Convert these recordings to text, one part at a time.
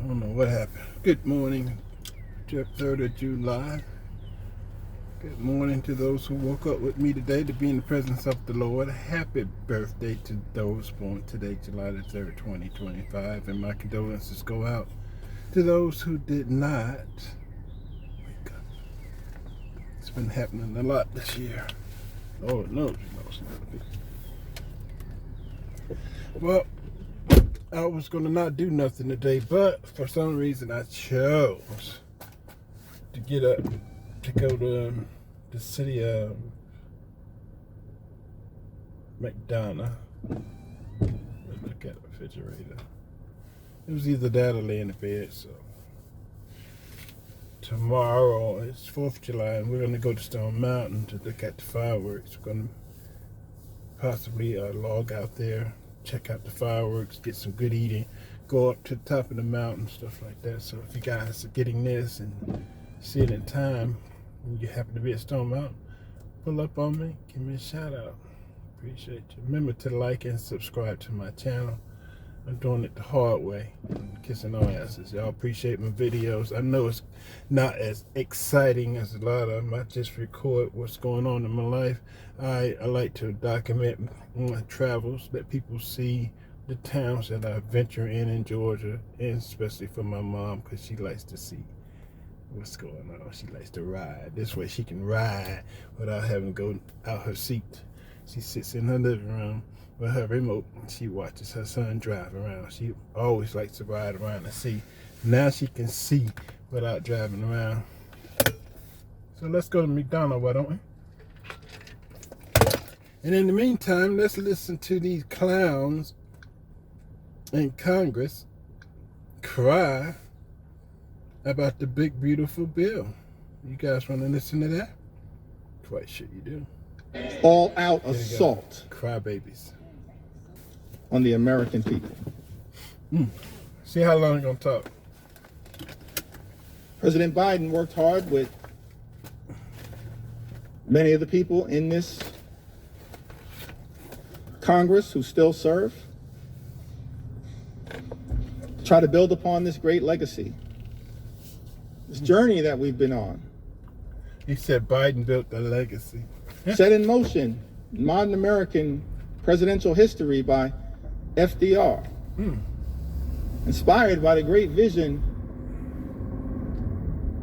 I don't know what happened. Good morning, 3rd of July. Good morning to those who woke up with me today to be in the presence of the Lord. Happy birthday to those born today, July the 3rd, 2025. And my condolences go out to those who did not wake up. It's been happening a lot this year. Lord knows you lost another people. Well, I was going to not do nothing today, but for some reason I chose to get up to go to the city of McDonough. Look at the refrigerator. It was either that or lay in the bed, so. Tomorrow is 4th of July, and we're going to go to Stone Mountain to look at the fireworks. We're going to possibly log out there, check out the fireworks, get some good eating, go up to the top of the mountain, stuff like that. So if you guys are getting this and see it in time, and you happen to be at Stone Mountain, pull up on me, give me a shout out. Appreciate you. Remember to like and subscribe to my channel. I'm doing it the hard way. I'm kissing all asses. Y'all appreciate my videos. I know it's not as exciting as a lot of them. I just record what's going on in my life. I like to document my travels, let people see the towns that I venture in Georgia, and especially for my mom, because she likes to see what's going on. She likes to ride. This way she can ride without having to go out her seat. She sits in her living room with her remote and she watches her son drive around. She always likes to ride around and see. Now she can see without driving around. So let's go to McDonough, why don't we? And in the meantime, let's listen to these clowns in Congress cry about the big beautiful bill. You guys want to listen to that? Quite sure you do. All out assault Crybabies on the American people. See how long you're gonna talk. President Biden worked hard with many of the people in this Congress who still serve to try to build upon this great legacy, this journey that we've been on. He said Biden built the legacy. Set in motion modern American presidential history by FDR. Inspired by the great vision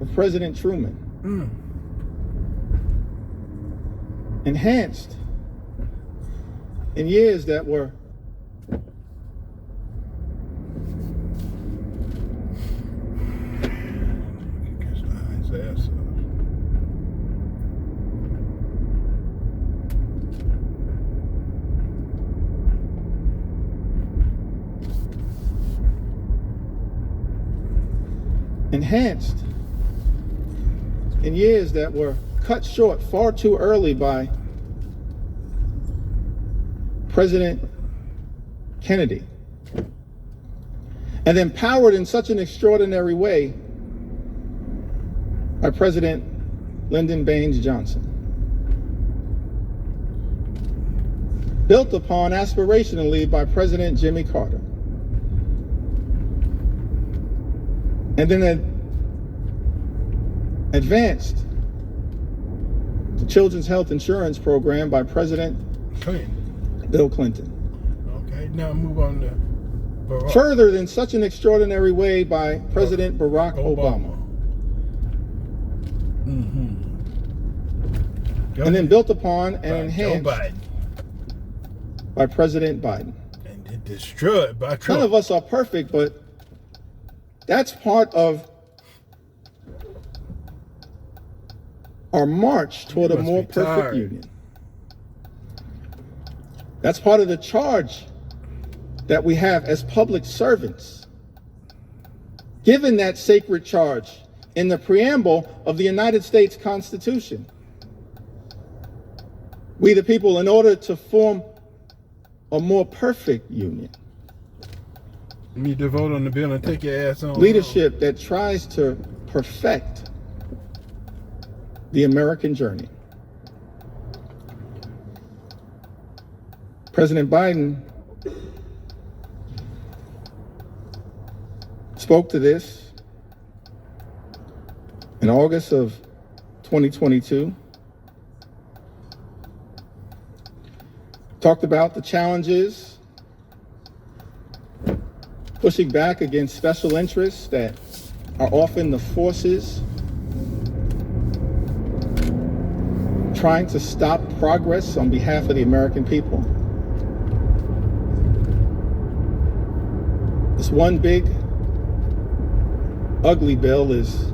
of President Truman. Enhanced in years that were enhanced in years that were cut short far too early by President Kennedy, and empowered in such an extraordinary way by President Lyndon Baines Johnson. Built upon aspirationally by President Jimmy Carter. And then advanced the Children's Health Insurance Program by President Bill Clinton. Okay, now move on to Barack. Furthered in such an extraordinary way by President Barack Obama. And then built upon and enhanced by President Biden. And then destroyed by Trump. None of us are perfect, but that's part of our march toward a more perfect union. That's part of the charge that we have as public servants. Given that sacred charge in the preamble of the United States Constitution. We the people, in order to form a more perfect union. You need to vote on the bill and take your ass on. Leadership that tries to perfect the American journey. President Biden spoke to this in August of 2022. Talked about the challenges pushing back against special interests that are often the forces trying to stop progress on behalf of the American people. This one big, ugly bill is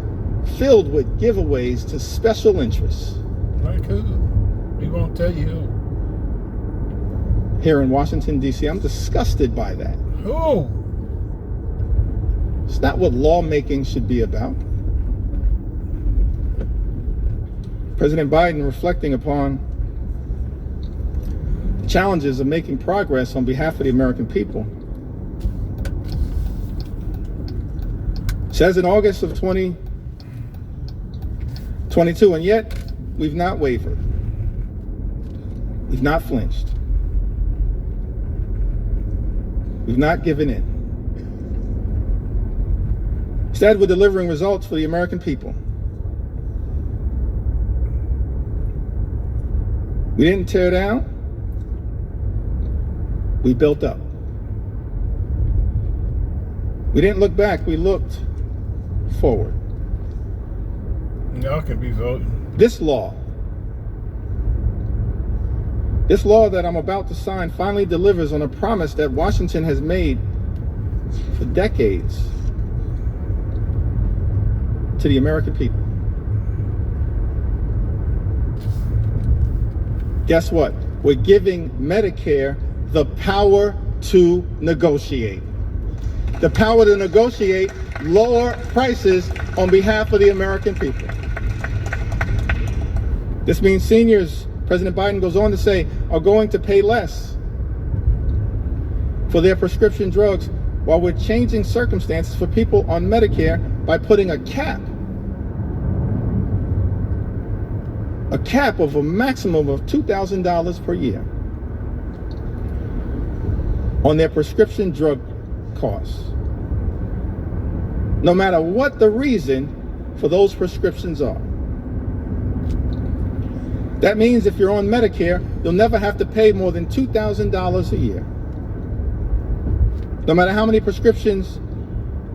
filled with giveaways to special interests. Like who? We won't tell you who. Here in Washington, D.C., I'm disgusted by that. Who? It's not what lawmaking should be about. President Biden, reflecting upon the challenges of making progress on behalf of the American people, says in August of 2022, and yet we've not wavered. We've not flinched. We've not given in. Instead, we're delivering results for the American people. We didn't tear down. We built up. We didn't look back. We looked forward. Y'all can be voting. This law that I'm about to sign finally delivers on a promise that Washington has made for decades to the American people. Guess what? We're giving Medicare the power to negotiate. The power to negotiate lower prices on behalf of the American people. This means seniors, President Biden goes on to say, are going to pay less for their prescription drugs, while we're changing circumstances for people on Medicare by putting a cap of a maximum of $2,000 per year on their prescription drug costs, no matter what the reason for those prescriptions are. That means if you're on Medicare, you'll never have to pay more than $2,000 a year. No matter how many prescriptions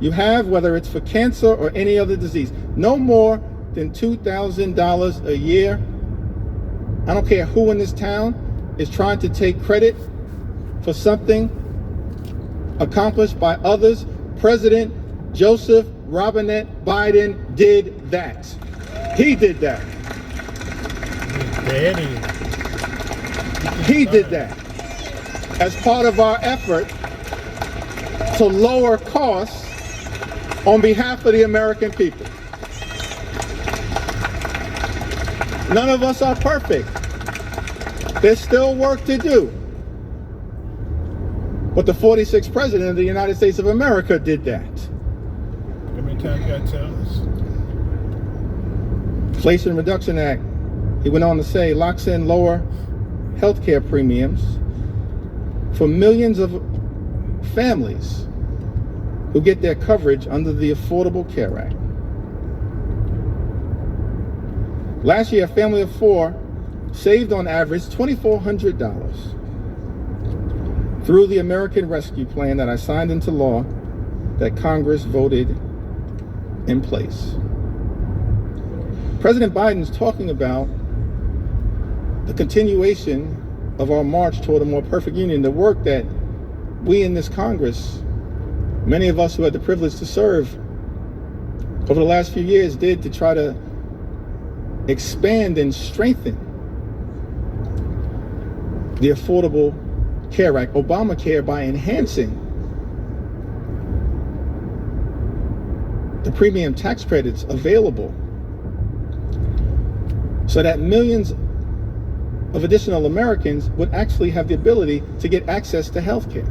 you have, whether it's for cancer or any other disease, no more than $2,000 a year. I don't care who in this town is trying to take credit for something accomplished by others. President Joseph Robinette Biden did that. He did that. Daddy. He did that as part of our effort to lower costs on behalf of the American people. None of us are perfect. There's still work to do. But the 46th president of the United States of America did that. How many times you gotta tell us? Inflation Reduction Act, he went on to say, locks in lower healthcare premiums for millions of families who get their coverage under the Affordable Care Act. Last year, a family of four saved on average $2,400 through the American Rescue Plan that I signed into law that Congress voted in place. President Biden's talking about the continuation of our march toward a more perfect union, the work that we in this Congress, many of us who had the privilege to serve over the last few years, did to try to expand and strengthen the Affordable Care Act, Obamacare, by enhancing the premium tax credits available so that millions of additional Americans would actually have the ability to get access to health care.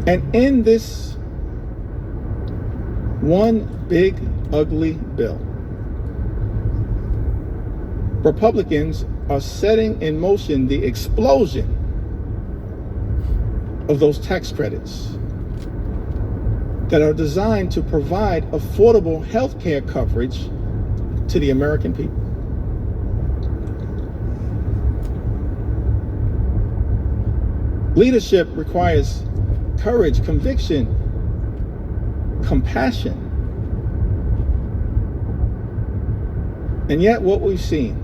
And in this one big, ugly bill, Republicans are setting in motion the explosion of those tax credits that are designed to provide affordable health care coverage to the American people. Leadership requires courage, conviction, compassion. And yet what we've seen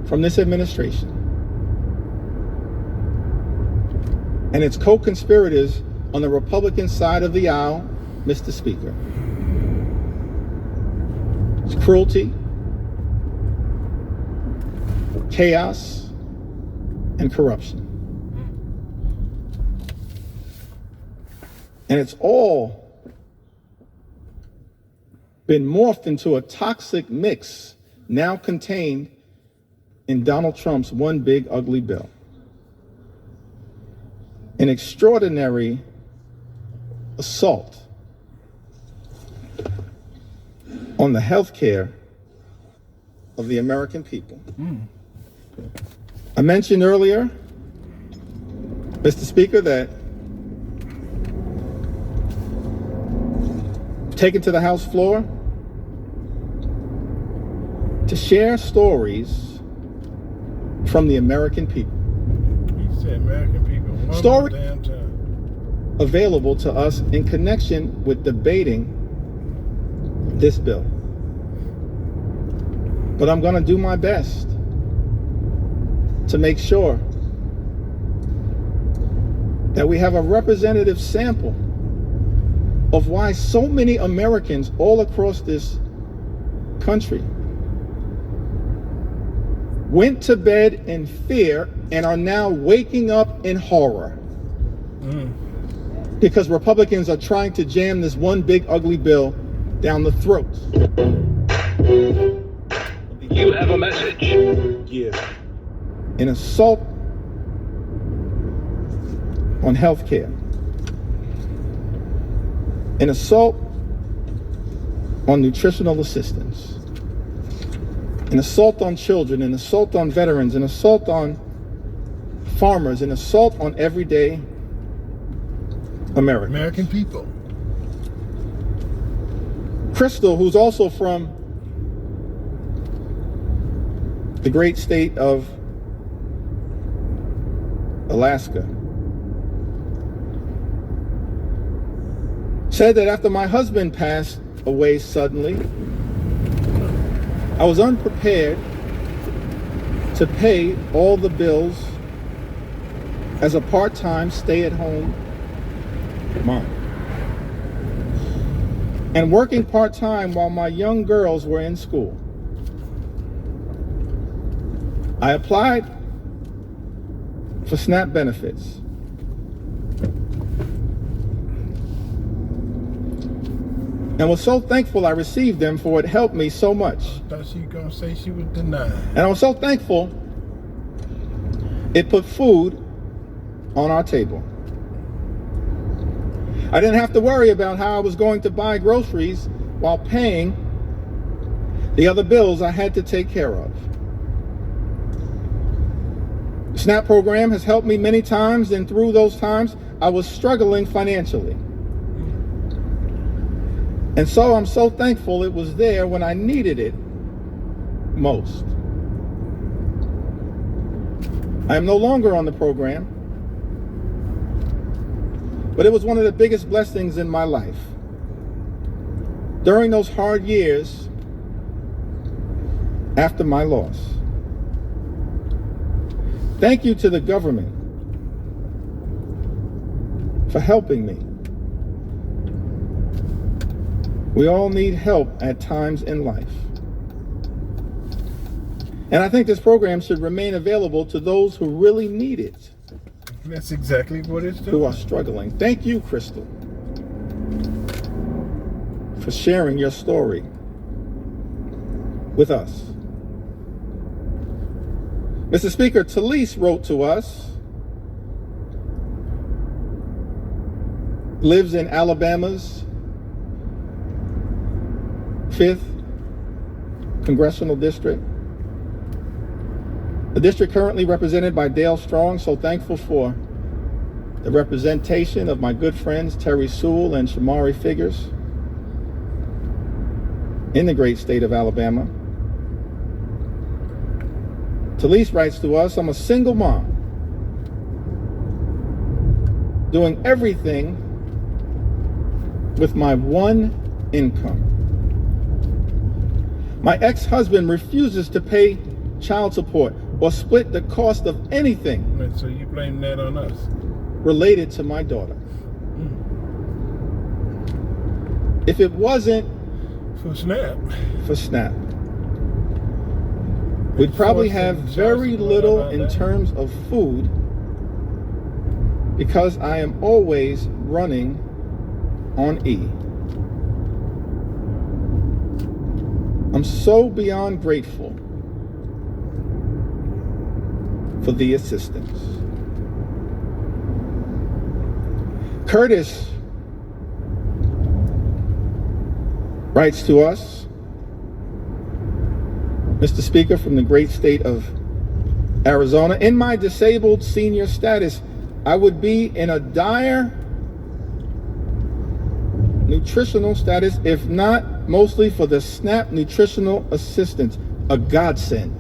from this administration and its co-conspirators on the Republican side of the aisle, Mr. Speaker, is cruelty, chaos, and corruption. And it's all been morphed into a toxic mix now contained in Donald Trump's one big ugly bill. An extraordinary assault on the health care of the American people. I mentioned earlier, Mr. Speaker, that taken to the House floor to share stories from the American people. You say American people. One Story more damn time. available to us in connection with debating this bill. But I'm going to do my best to make sure that we have a representative sample of why so many Americans all across this country went to bed in fear and are now waking up in horror because Republicans are trying to jam this one big ugly bill down the throats. You have a message. Yeah. An assault on health care. An assault on nutritional assistance. An assault on children, an assault on veterans, an assault on farmers, an assault on everyday Americans. American people. Crystal, who's also from the great state of Alaska, said that after my husband passed away suddenly, I was unprepared to pay all the bills as a part-time stay-at-home mom. And working part-time while my young girls were in school. I applied for SNAP benefits. And was so thankful I received them, for it helped me so much. I thought she was going to say she was denied. And I was so thankful it put food on our table. I didn't have to worry about how I was going to buy groceries while paying the other bills I had to take care of. The SNAP program has helped me many times, and through those times, I was struggling financially. And so I'm so thankful it was there when I needed it most. I am no longer on the program, but it was one of the biggest blessings in my life. During those hard years after my loss. Thank you to the government for helping me. We all need help at times in life. And I think this program should remain available to those who really need it. That's exactly what it's doing. Who are struggling. Thank you, Crystal, for sharing your story with us. Mr. Speaker, Talise wrote to us, lives in Alabama's 5th Congressional District. The district currently represented by Dale Strong, so thankful for the representation of my good friends Terry Sewell and Shamari Figures in the great state of Alabama. Talise writes to us, I'm a single mom, doing everything with my one income. My ex-husband refuses to pay child support or split the cost of anything And so you blame that on us. related to my daughter. If it wasn't For SNAP. for SNAP, we'd probably have very little in terms of food because I am always running on E. I'm so beyond grateful for the assistance. Curtis writes to us, Mr. Speaker, from the great state of Arizona, in my disabled senior status, I would be in a dire nutritional status, if not mostly for the SNAP nutritional assistance, a godsend.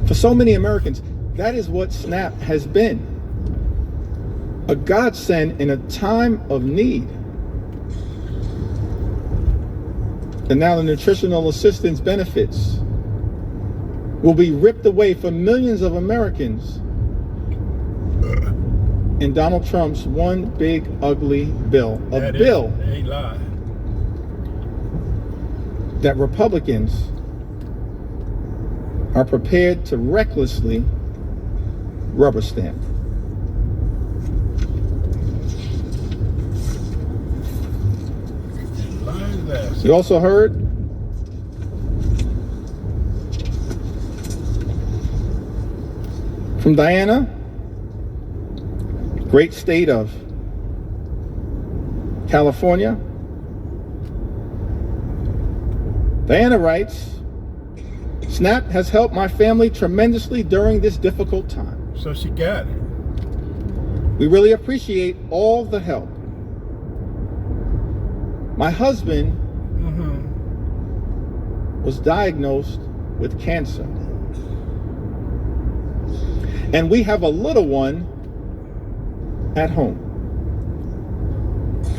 For so many Americans, that is what SNAP has been, a godsend in a time of need. And now the nutritional assistance benefits will be ripped away from millions of Americans in Donald Trump's one big ugly bill. A bill Ain't lie. that Republicans are prepared to recklessly rubber stamp. Lie is that. We also heard from Diana, great state of California. Diana writes, SNAP has helped my family tremendously during this difficult time. So she got it. We really appreciate all the help. My husband was diagnosed with cancer. And we have a little one at home.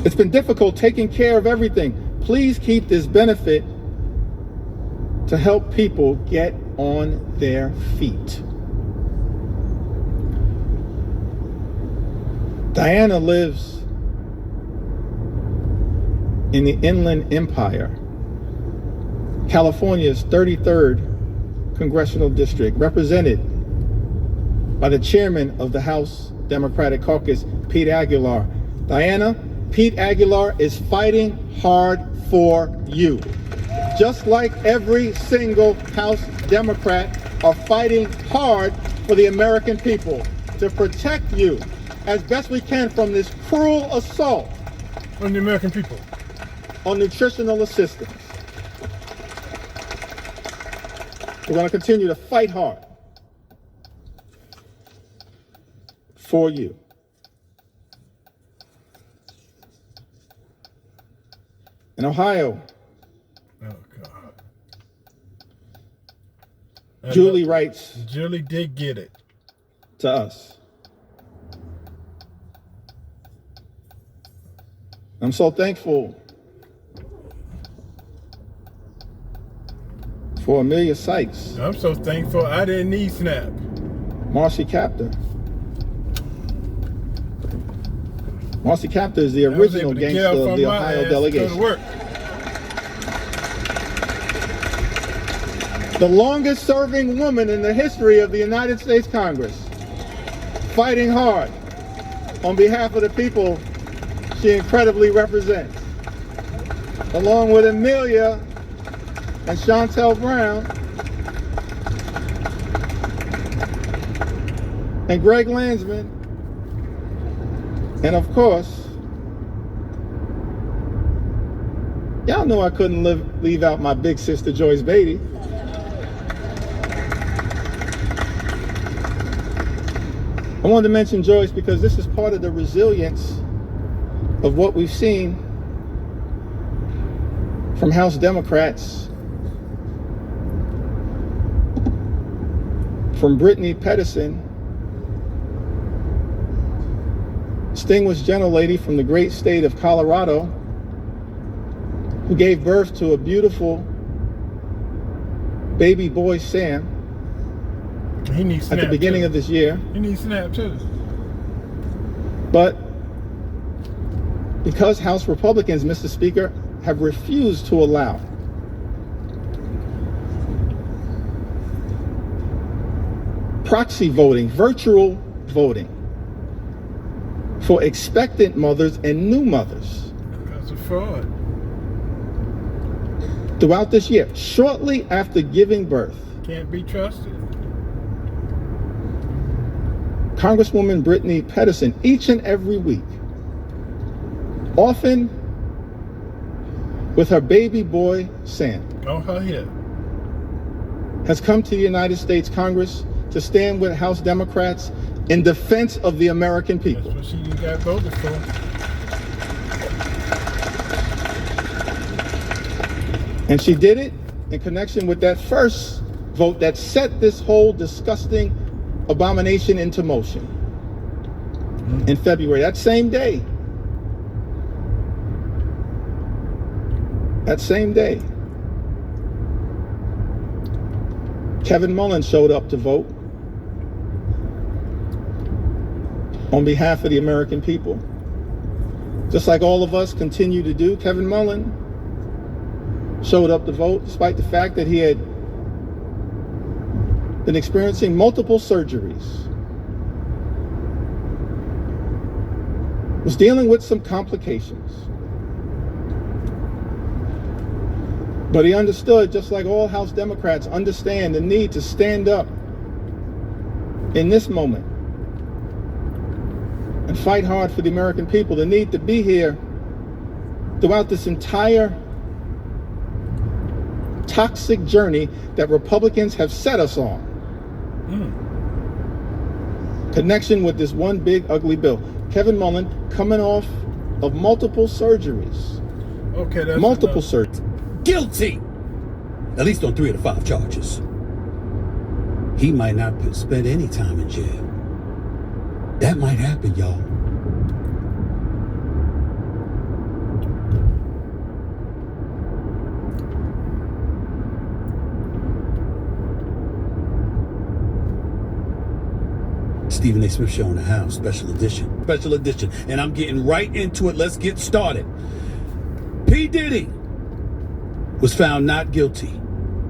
It's been difficult taking care of everything. Please keep this benefit to help people get on their feet. Diana lives in the Inland Empire, California's 33rd Congressional District, represented by the chairman of the House Democratic Caucus, Pete Aguilar. Diana, Pete Aguilar is fighting hard for you. Just like every single House Democrat are fighting hard for the American people to protect you as best we can from this cruel assault On the American people. on nutritional assistance. We're going to continue to fight hard for you. In Ohio, Oh, God. Julie writes Julie did get it. to us. I'm so thankful for Amelia Sykes, I'm so thankful I didn't need SNAP. Marcy Captor. Marcy Captor is the I was original able to get gangster up of on the my Ohio ass to go delegation. to work. The longest serving woman in the history of the United States Congress, fighting hard on behalf of the people she incredibly represents. Along with Amelia and Chantel Brown and Greg Landsman, and of course, y'all know I couldn't leave out my big sister Joyce Beatty. I wanted to mention Joyce because this is part of the resilience of what we've seen from House Democrats, from Brittany Pedersen, distinguished gentlelady from the great state of Colorado, who gave birth to a beautiful baby boy, Sam, He needs snap at the beginning too. of this year. He needs snap too. But because House Republicans, Mr. Speaker, have refused to allow proxy voting, virtual voting for expectant mothers and new mothers That's a fraud. throughout this year, shortly after giving birth, Can't be trusted. Congresswoman Brittany Pedersen, each and every week, often with her baby boy, Sam, On her hip. has come to the United States Congress to stand with House Democrats in defense of the American That's people. what she got voted for. And she did it in connection with that first vote that set this whole disgusting abomination into motion in February. That same day. That same day. Kevin Mullen showed up to vote on behalf of the American people. Just like all of us continue to do, Kevin Mullen showed up to vote despite the fact that he had been experiencing multiple surgeries, was dealing with some complications. But he understood, just like all House Democrats understand, the need to stand up in this moment and fight hard for the American people, the need to be here throughout this entire toxic journey that Republicans have set us on. Connection with this one big ugly bill. Kevin Mullen coming off of multiple surgeries. Okay, that's Multiple enough. surgeries. Guilty, at least on 3 of the 5 charges. He might not spend any time in jail. That might happen, y'all. Stephen A. Smith Show in the house, special edition. Special edition. And I'm getting right into it. Let's get started. P. Diddy was found not guilty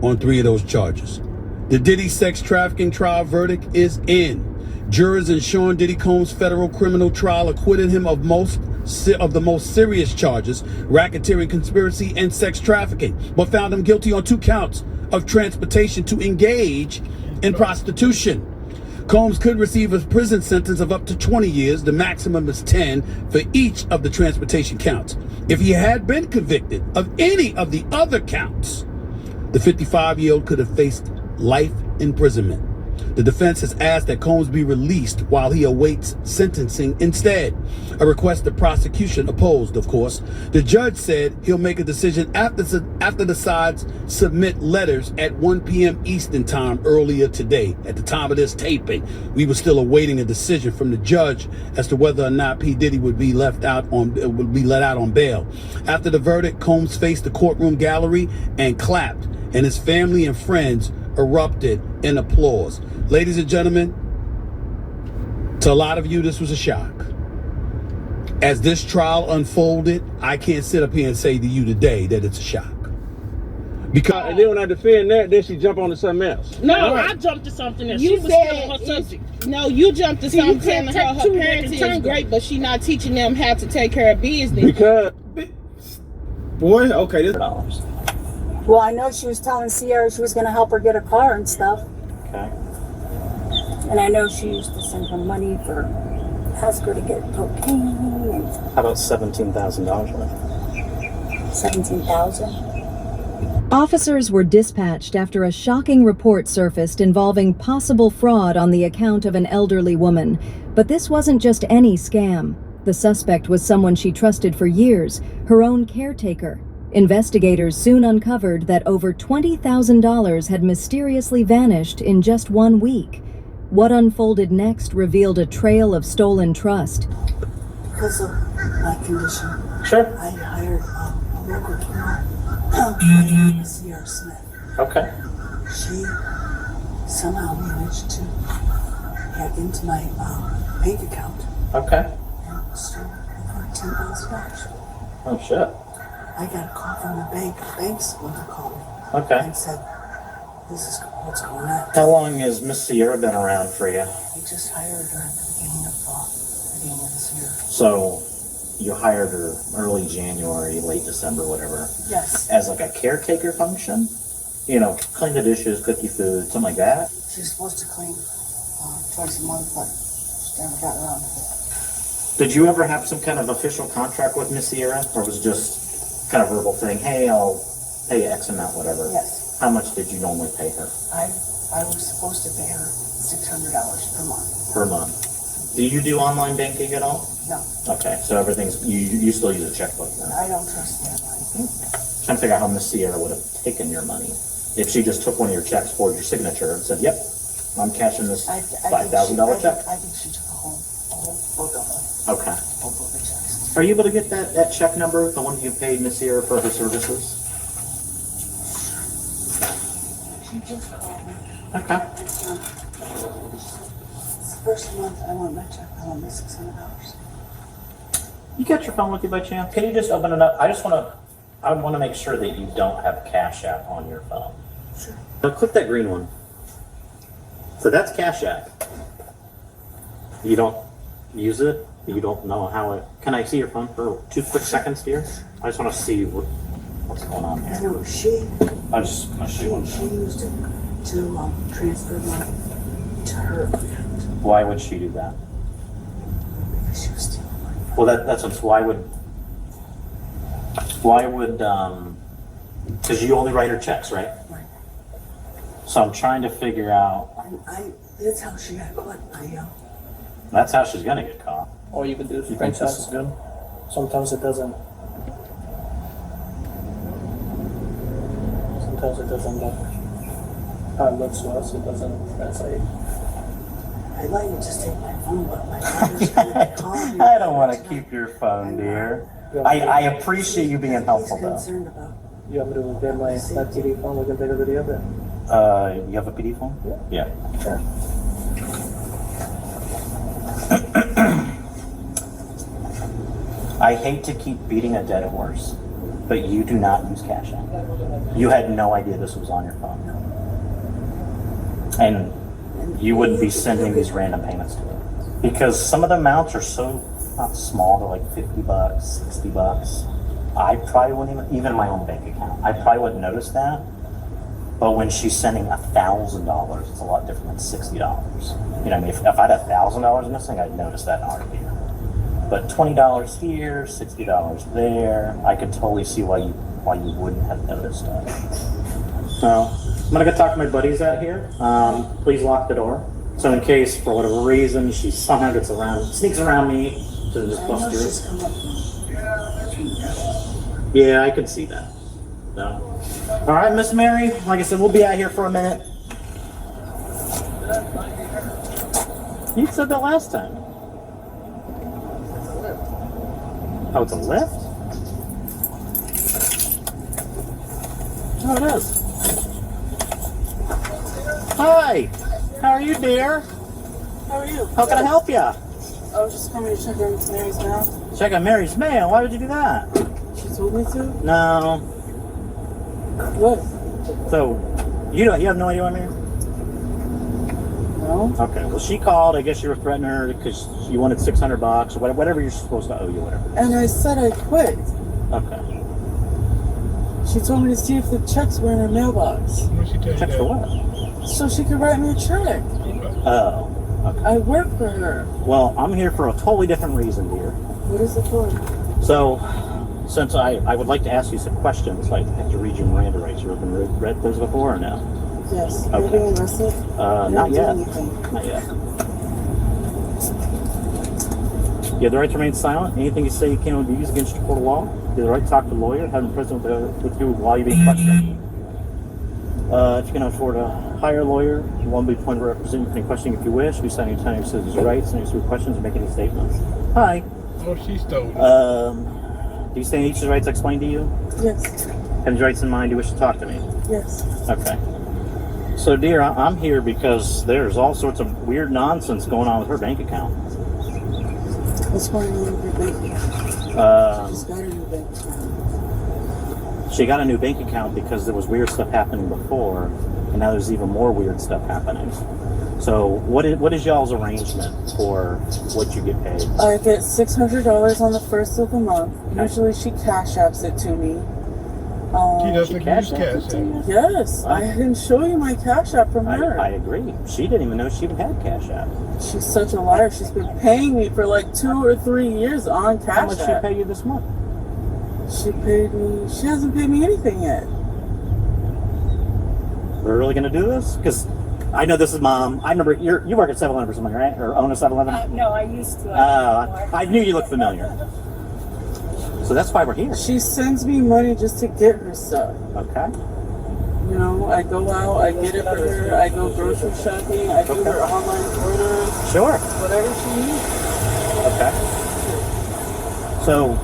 on 3 of those charges. The Diddy sex trafficking trial verdict is in. Jurors in Sean Diddy Combs' federal criminal trial acquitted him of the most serious charges, racketeering, conspiracy, and sex trafficking, but found him guilty on 2 counts of transportation to engage in prostitution. Combs could receive a prison sentence of up to 20 years. The maximum is 10 for each of the transportation counts. If he had been convicted of any of the other counts, the 55-year-old could have faced life imprisonment. The defense has asked that Combs be released while he awaits sentencing instead. A request the prosecution opposed, of course. The judge said he'll make a decision after the sides submit letters at 1 p.m. Eastern time earlier today. At the time of this taping, we were still awaiting a decision from the judge as to whether or not P. Diddy would be let out on bail. After the verdict, Combs faced the courtroom gallery and clapped, and his family and friends erupted in applause. Ladies and gentlemen, to a lot of you, this was a shock. As this trial unfolded, I can't sit up here and say to you today that it's a shock. Because And then when I defend that, then she jump on to something else. No, Right. I jumped to something else. You She was said still on her it's- subject. No, you jumped to See, you something can't telling her take her two parenting different is great, tangles. but she not teaching them how to take care of business. Because Boy, okay, this Well, I know she was telling Sierra she was going to help her get a car and stuff. okay. And I know she used to send her money for ask her to get cocaine and How about $17,000 worth? 17,000. Officers were dispatched after a shocking report surfaced involving possible fraud on the account of an elderly woman. But this wasn't just any scam. The suspect was someone she trusted for years, her own caretaker. Investigators soon uncovered that over $20,000 had mysteriously vanished in just 1 week. What unfolded next revealed a trail of stolen trust. Because of my condition, Sure. I hired a local cleaner, Miss Sierra Smith. Okay. She somehow managed to hack into my bank account Okay. and stole over $10,000. Oh shit. I got a call from the bank. The bank's the one who called me Okay. and said, "This is what's going on." How long has Miss Sierra been around for you? I just hired her at the beginning of this year. So you hired her early January, late December, whatever, Yes, as like a caretaker function? You know, clean the dishes, cook your food, something like that? she's supposed to clean twice a month, but she never got around to it. Did you ever have some kind of official contract with Miss Sierra, or was it just kind of verbal thing? Hey, I'll pay X amount, whatever. Yes, How much did you normally pay her I was supposed to pay her $600 per month. per month? Do you do online banking at all? No, Okay, so everything's, you still use a checkbook then? I don't trust that line. Trying to figure out how Miss Sierra would have taken your money. If she just took one of your checks, forged your signature, and said, yep, I'm cashing this $5,000 check. I think she took a whole book of them, Okay. whole book of checks. Are you able to get that check number, the one you paid Miss Sierra for her services? She just called me. Okay. It's the first month I want my check. I want my $600. You got your phone with you by chance? Can you just open it up? I want to make sure that you don't have Cash App on your phone. Sure. Now click that green one. So that's Cash App. You don't use it? You don't know how it... Can I see your phone for 2 quick seconds, dear? I just want to see what's going on here. No, she I'll show you one. she used it to transfer money to her account Why would she do that? because she was stealing money. Well, that's what's... Why would, because you only write her checks, right? Right. So I'm trying to figure out... And that's how she got caught. That's how she's gonna get caught. All you can do is You print think this checks. is good? Sometimes it doesn't. Sometimes it doesn't look how it looks to us. It doesn't translate. I'd like you to just take my phone, but my daughter's gonna call me. I don't want to keep your phone, dear. I appreciate you being helpful, She's though. concerned about. You want me to get my PD phone? We can take a video of it. You have a PD phone? Yeah. Sure. I hate to keep beating a dead horse, but you do not use Cash App. You had no idea this was on your phone. And you wouldn't be sending these random payments to it. Because some of the amounts are so not small, they're like $50, $60. I probably wouldn't even my own bank account, I probably wouldn't notice that. But when she's sending $1,000, it's a lot different than $60. You know what I mean? If I had $1,000 missing, I'd notice that in a heartbeat. But $20 here, $60 there, I could totally see why you wouldn't have noticed that. So I'm gonna go talk to my buddies out here. Please lock the door. So in case, for whatever reason, she somehow sneaks around me to just bust through. Yeah, I could see that. No. All right, Miss Mary. Like I said, we'll be out here for a minute. You said that last time. Oh, it's a lift? Oh, it is. Hi. How are you, dear? How are you? How can I help you? I was just coming to check on Mary's mail. Check out Mary's mail. Why would you do that? She told me to. No. What? So, you have no idea what I mean? No. Okay. Well, she called. I guess you were threatening her because you wanted $600 or whatever you're supposed to owe you, whatever. And I said I quit. Okay. She told me to see if the checks were in her mailbox. What'd she tell you Check that? for what? So she could write me a check. Oh. Okay. I work for her. Well, I'm here for a totally different reason, dear. What is it for? So, since I would like to ask you some questions, like I have to read you Miranda rights. You ever read those before or no? Yes. Okay. You're being arrested? Not yet. Anything. Not yet. You have the right to remain silent. Anything you say you can be used against your court of law. You have the right to talk to a lawyer, have him present with you while you're being questioned. If you can afford a hire a lawyer, you won't be appointed to represent you. Any questioning if you wish. Be signing your time, your citizens' rights, and answer questions or make any statements. Hi. Oh, she stole it. Do you stand each of the rights I explained to you? Yes. Have the rights in mind you wish to talk to me? Yes. Okay. So, dear, I'm here because there's all sorts of weird nonsense going on with her bank account. What's going on with your bank account? She's got a new bank account. She got a new bank account because there was weird stuff happening before, and now there's even more weird stuff happening. So, what is y'all's arrangement for what you get paid? I get $600 on the first of the month. Okay. Usually she cash apps it to me. She doesn't use Cash cash App. app. Yes, I can show you my cash app from her. I agree. She didn't even know she even had Cash App. She's such a liar. She's been paying me for like 2 or 3 years on cash How much she app. pay you this month? She paid me. She hasn't paid me anything yet. We're really going to do this? Because I know this is Mom. I remember you work at 7-Eleven or something, right? Or own a 7-Eleven? No, I used to. I knew you looked familiar. So that's why we're here. She sends me money just to get her stuff. Okay. You know, I go out, I get it for her, I go grocery shopping, I do her online orders, Sure. whatever she needs. Okay. So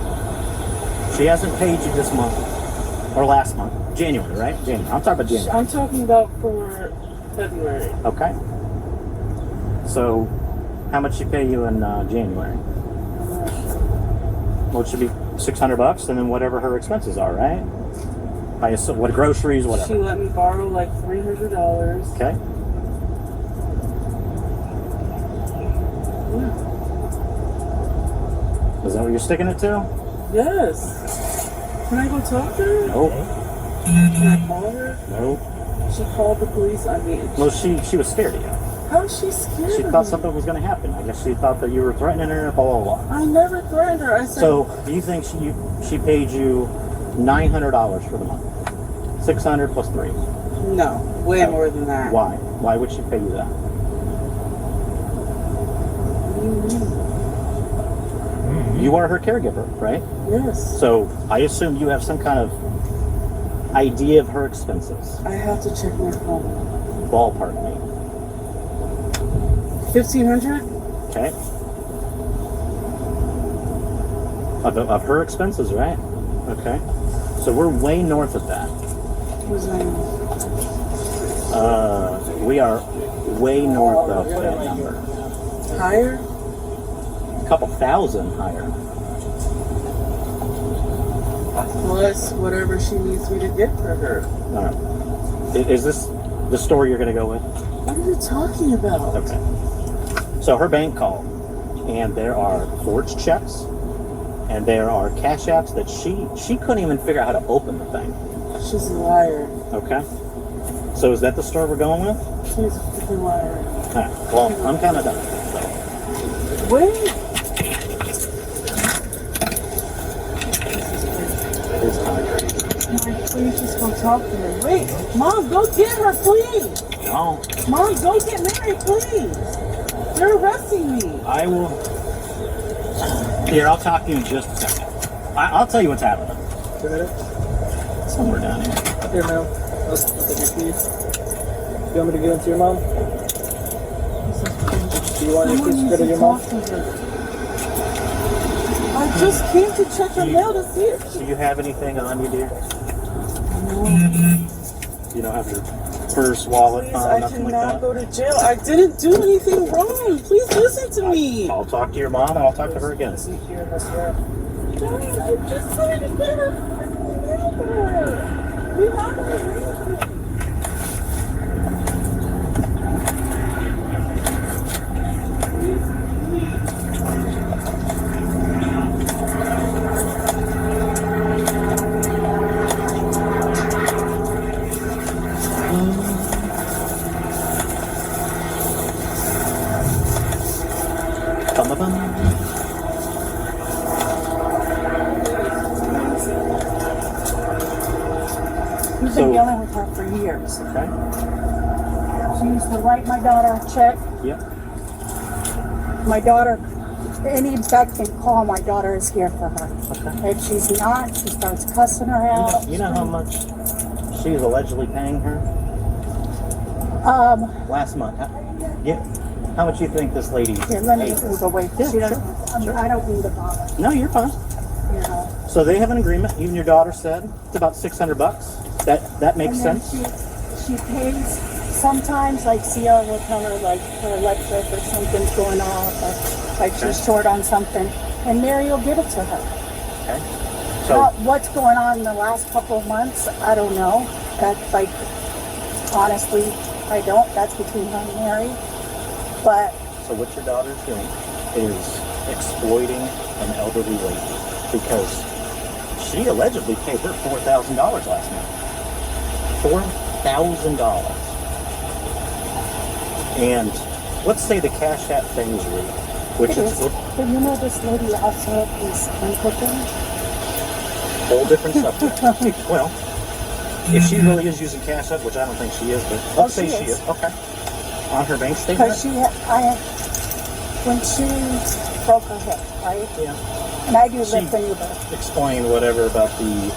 she hasn't paid you this month or last month, January, right? January. I'm talking about January. I'm talking about for February. Okay. So how much she pay you in January? Well, it should be $600, and then whatever her expenses are, right? I assume what groceries, She whatever. let me borrow like $300. Okay. Is that what you're sticking it to? Yes. Can I go talk to her? Nope. Can I call her? Nope. She called the police on me. Well, she was scared of you. How is she scared She of thought me? something was going to happen. I guess she thought that you were threatening her, blah, blah, blah. I never threatened her. I said, So, do you think she paid you $900 for the month? 600 plus 3. no, way more than that. Why? Why would she pay you that? You are her caregiver, right? Yes. So, I assume you have some kind of idea of her expenses. I have to check my phone. Ballpark me. 1,500? Okay. Of her expenses, right? Okay. So we're way north of that. Who's name? We are way north of that number. Higher? A couple thousand higher. Plus whatever she needs me to get for her. All right. Is this the store you're going to go with? What are you talking about? Okay. So her bank called, and there are forged checks, and there are cash apps that she couldn't even figure out how to open the thing. She's a liar. Okay. So is that the store we're going with? She's a freaking liar. All right. Well, I'm kind of done. So. Wait. It's kind of crazy. Please just go talk to her. Wait, Mom, go get her, please. No. Mom, go get Mary, please. They're arresting me. I will. Here, I'll talk to you in just a second. I'll tell you what's happening. Somewhere down here. Here, ma'am. I'll take your keys. You want me to give them to your mom? Do you want your keys to go to your mom? I just came to check her mail to see if Do you have anything on you, dear? No. You don't have your purse, wallet, Please, phone, I nothing like cannot that? go to jail. I didn't do anything wrong. Please listen to me. I'll talk to your mom and I'll talk to her again. I just tried to get her mail for her. We have her. been dealing with her for years. Okay. She used to write my daughter a check. Yep. My daughter, any beck and call, my daughter is here for her. Okay. If she's not, she starts cussing her out. You know how much she's allegedly paying her? Last month. How much you think this lady Here, let me paid? move away. Yeah, She sure, doesn't, sure. I don't mean to bother. No, you're fine. You know. So they have an agreement. Even your daughter said it's about $600. That makes And then sense. she pays sometimes, like Sierra will tell her like her electric or something's going off, or like she's short on something, and Mary will give it to her. Okay. So What's going on in the last couple of months, I don't know. That's like, honestly, I don't. That's between her and Mary. But so what your daughter's doing is exploiting an elderly lady because she allegedly paid her $4,000 last month. $4,000. And let's say the Cash App thing is real, which it is is. But you know this lady also is uncooking. a whole different subject. Well, if she really is using Cash App, which I don't think she is, but let's say she is. Okay. On her bank statement? Because when she broke her hip, right? Yeah. And I do lift and Uber. Explain whatever about the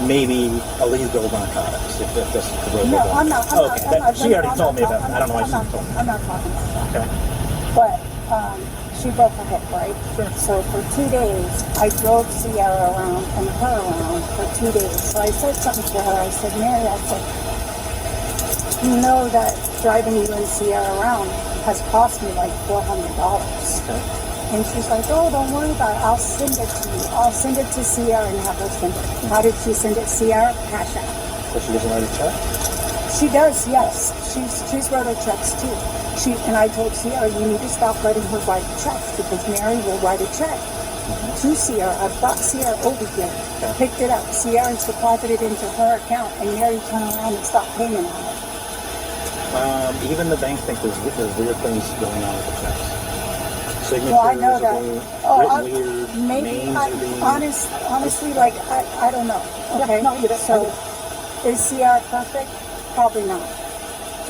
maybe illegal narcotics, if this is the road No, we're going. I'm not. Okay, she already told me about that. I don't know why she told me. I'm not talking about that. Okay. But she broke her hip, right? Sure. So for 2 days, I drove Sierra around and her around for 2 days. So I said something to her. I said, Mary, I said, you know that driving you and Sierra around has cost me like $400. Okay. And she's like, oh, don't worry about it. I'll send it to you. I'll send it to Sierra and have her send it. How did she send it? Sierra? Cash App. So she doesn't write a check? She does, yes. She's wrote her checks too. And I told Sierra, you need to stop letting her write checks because Mary will write a check to Sierra. I brought Sierra over here, picked it up. Sierra's deposited into her account, and Mary turned around and stopped payment on it. Even the bank think there's weird things going on with the checks. Signatures Well, I know that. written weird, Maybe, names are being... honestly, like, I don't know. Okay, so is Sierra perfect? Probably not.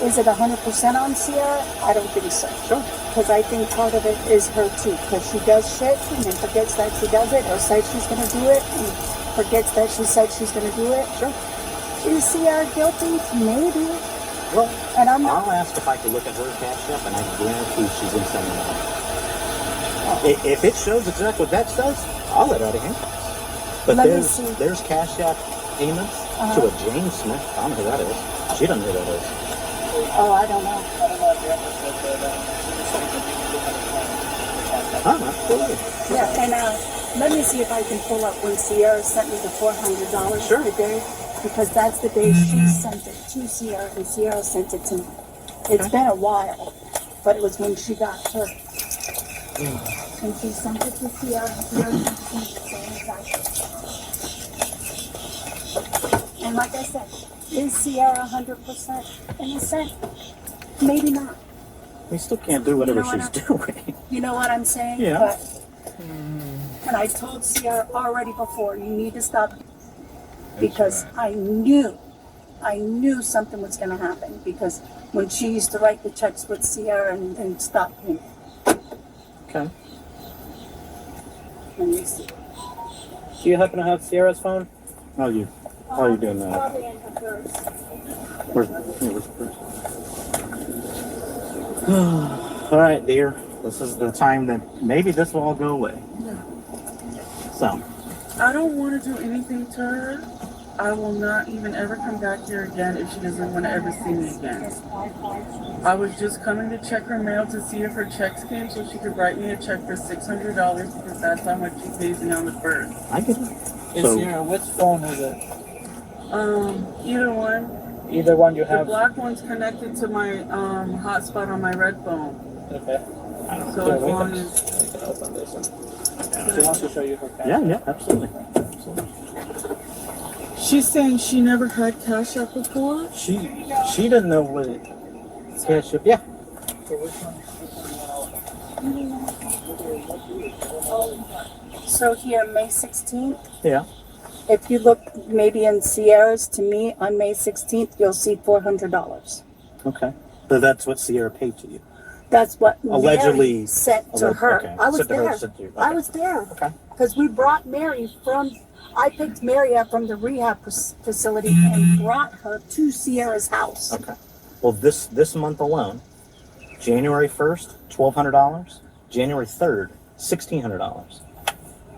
Is it 100% on Sierra? I don't think so. Sure. Because I think part of it is her too. Because she does shit and then forgets that she does it, or says she's going to do it and forgets that she said she's going to do it. Sure. Is Sierra guilty? Maybe. Well, and I'm not. I'll ask if I could look at her Cash App, and I guarantee she's in some money. If it shows exactly what that says, I'll let her out of handcuffs. But there's Cash App payments to a Jane Smith. I don't know who that is. She doesn't know who that is. Oh, I don't know. Absolutely. Yeah, and let me see if I can pull up when Sierra sent me the $400 today, because that's the day she sent it to Sierra, and Sierra sent it to me. It's been a while, but it was when she got hurt. And she sent it to Sierra, and Sierra sent it to me the same exact day. And like I said, is Sierra 100% innocent? Maybe not. We still can't do whatever she's doing. You know what I'm saying? Yeah. But, and I told Sierra already before, you need to stop, because I knew something was going to happen, because when she used to write the checks with Sierra and stop him. Okay. Let me see. Do you happen to have Sierra's phone? How are you doing that? Probably in her purse. Where's the purse? All right, dear. This is the time that maybe this will all go away. So. I don't want to do anything to her. I will not even ever come back here again if she doesn't want to ever see me again. I was just coming to check her mail to see if her checks came so she could write me a check for $600 because that's how much she pays me on the first. I get it. Sierra, which phone is it? Either one. Either one you have? The black one's connected to my hotspot on my red phone. Okay. So as long as... We can open this one. She wants to show you her cash. Yeah, absolutely. She's saying she never had Cash App before? She doesn't know what it Cash App. Yeah. So here, May 16th, Yeah. If you look maybe in Sierra's to me on May 16th, you'll see $400. Okay. So that's what Sierra paid to you. That's what Allegedly Mary sent to her. Okay. I was Sent to her, there. sent to you. I Okay. was there. Okay. Because we brought Mary I picked Mary up from the rehab facility and brought her to Sierra's house. Okay. Well, this month alone, January 1st, $1,200. January 3rd, $1,600.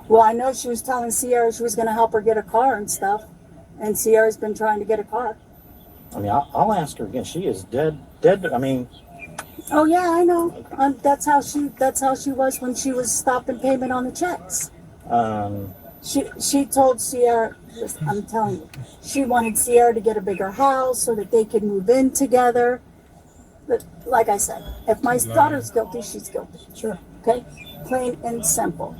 Well, I know she was telling Sierra she was going to help her get a car and stuff. And Sierra's been trying to get a car. I mean, I'll ask her again. She is dead. I mean, Oh yeah, I know. That's how she was when she was stopping payment on the checks. She told Sierra, listen, I'm telling you, she wanted Sierra to get a bigger house so that they could move in together. But like I said, if my daughter's guilty, she's guilty. Sure. Okay? Plain and simple.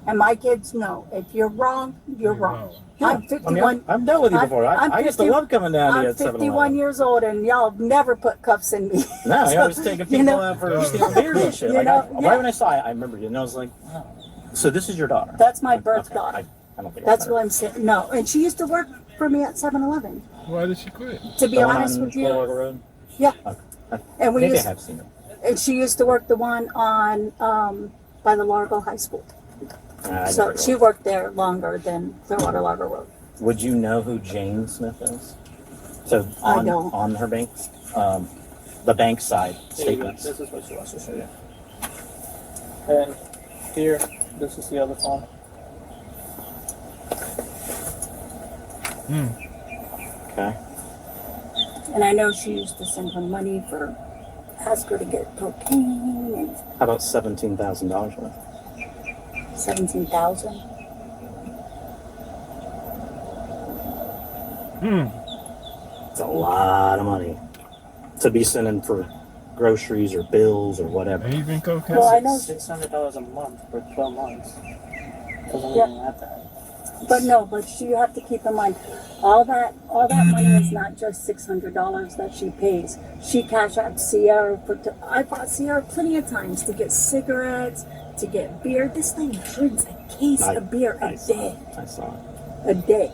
And my kids know, if you're wrong, you're wrong. Yeah. I'm 51. I mean, I've dealt with you before. I used to love coming down here I'm at 7-Eleven. 51 years old, and y'all never put cuffs in me. No, I was taking people out for stealing beers and shit. Like, yeah. right when I saw it, I remember you, and I was like, oh. So this is your daughter? That's my birth Okay, daughter. I don't think That's I what I'm saying. No, and she used to work for me at 7-Eleven. Why did she quit? To be honest with you, Road? yeah. Okay. And we I think used, I have seen her. and she used to work the one on by the Largo High School. So she worked there longer than Clearwater Largo Road. Would you know who Jane Smith is? So I don't. on her bank, the bank side Here you go. statements. This is what she wants to show you. And here, this is the other phone. Okay. And I know she used to send her money for, ask her to get cocaine and How about $17,000 worth? 17,000. It's a lot of money to be sending for groceries or bills or whatever. Even cocaine? Well, I know, $600 a month for 12 months. Doesn't Yeah. even have that. but you have to keep in mind, all that money is not just $600 that she pays. She cash out Sierra I bought Sierra plenty of times to get cigarettes, to get beer. This lady drinks a case of beer a day. I saw it. A day.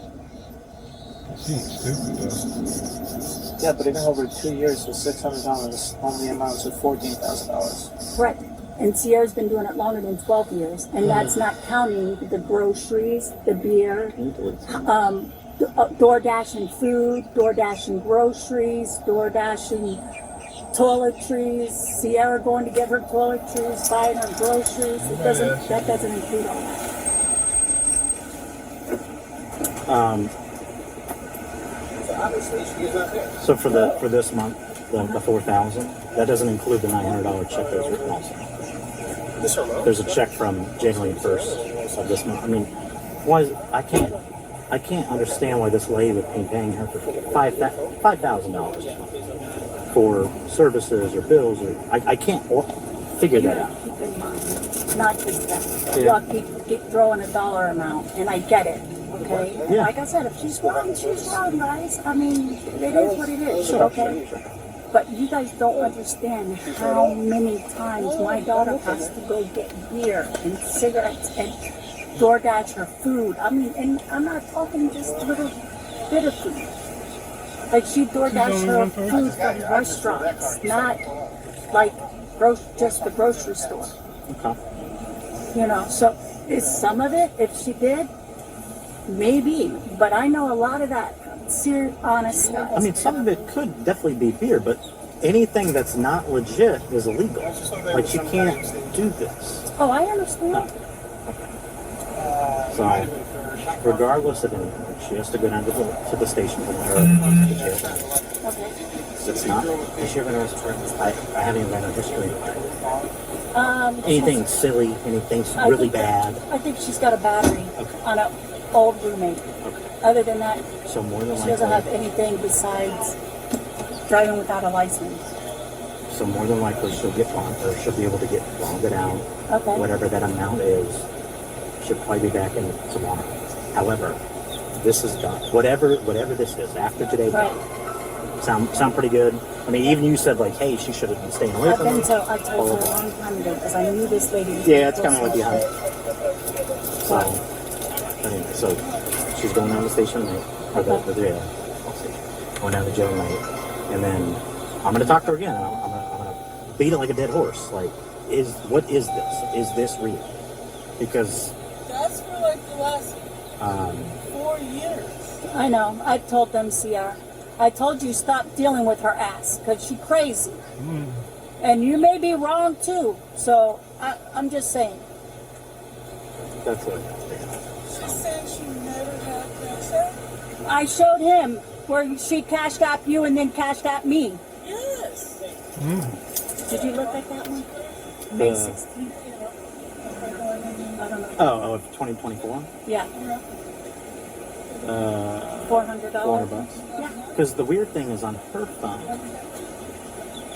She ain't stupid though. Yeah, but even over 2 years with $600 only amounts to $14,000. Right. And Sierra's been doing it longer than 12 years. And that's not counting the groceries, the beer, DoorDash and food, DoorDash and groceries, DoorDash and toiletries, Sierra going to get her toiletries, buying her groceries. That doesn't include all that. So for this month, the 4,000, that doesn't include the $900 check that was written also. There's a check from January 1st of this month. I mean, why is, I can't understand why this lady would be paying her for $5,000 for services or bills or I can't figure that out. Keep in mind, not just that. Yeah. Y'all keep throwing a dollar amount, and I get it. Okay. Yeah. Like I said, if she's wrong, guys. I mean, it is what it is. Okay. But you guys don't understand how many times my daughter has to go get beer and cigarettes and DoorDash her food. I mean, and I'm not talking just little bit of food. Like she DoorDash her food from restaurants, not like just the grocery store. Okay. You know, so is some of it, if she did, maybe. But I know a lot of that honest stuff. I mean, some of it could definitely be beer, but anything that's not legit is illegal. Like, she can't do this. Oh, I understand. So, regardless of anything, she has to go down to the station with her. Okay. It's not. Is she ever arrested for? I haven't even read her history. Anything silly, anything really bad. I think she's got a battery on an old roommate. Other than that, So more than she doesn't likely, have anything besides driving without a license. she'll get bonded, or she'll be able to get bonded out. Okay. Whatever that amount is, she'll probably be back in tomorrow. However, this is done. Whatever this is after today. Right. Sound pretty good. I mean, even you said like, hey, she should have been staying away from me. I told her a long time ago because I knew this lady. Yeah, it's kind of like behind. So, But anyway, so she's going down to the station tonight, or the jail. Going down to the jail tonight, and then I'm gonna talk to her again. And I'm gonna beat it like a dead horse. Like, what is this? Is this real? Because That's for like the last 4 years. I know. I told them, Sierra. I told you stop dealing with her ass because she crazy. And you may be wrong too. So I'm just saying. that's what. She said she never had cancer. I showed him where she cashed out you and then cashed out me. Yes. Did you look at that one? May 16th. I don't know. Oh, of 2024. Yeah. $400. $400. Yeah. Because the weird thing is on her phone,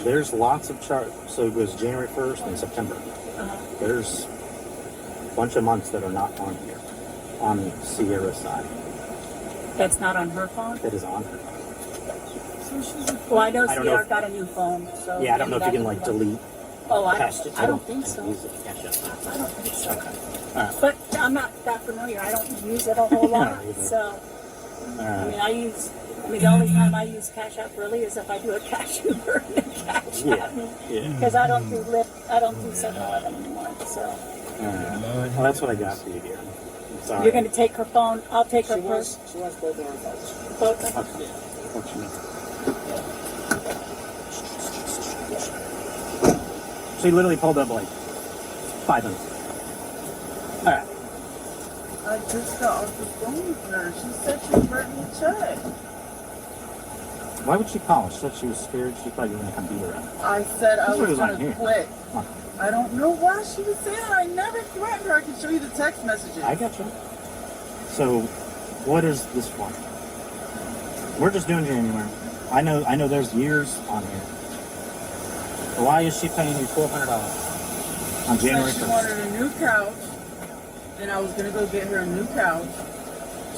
there's lots of charts. So it goes January 1st and September. There's a bunch of months that are not on here, on Sierra's side. That's not on her phone? That is on her. Well, I know I don't know Sierra if- got a new phone. So Yeah, I don't know if you can like delete. Oh, I past it. don't think so. Use it to catch up. I don't think so. Alright. But I'm not that familiar. I don't use it a whole lot. either. So, I Alright. mean, the only time I use Cash App really is if I do a cash Uber and Cash Yeah. App. Yeah. Because I don't do Lyft, I don't do 7-Eleven anymore. So, Well, that's what I got for you, dear. Sorry. you're going to take her phone, I'll take her She purse. wants both of our phones. Both of them. Okay. What you mean? She literally pulled up like 5 minutes ago. Alright. I just got off the phone with her. She said she wrote me a check. Why would she call? She said she was scared. She thought you were going to come beat her up. I said I That's what was it was on going here. to quit. Huh. I don't know why she was saying that. I never threatened her. I can show you the text messages. I got you. So, what is this for? We're just doing January. I know there's years on here. Why is she paying you $1,200 on January She 1st? wanted a new couch, and I was gonna go get her a new couch.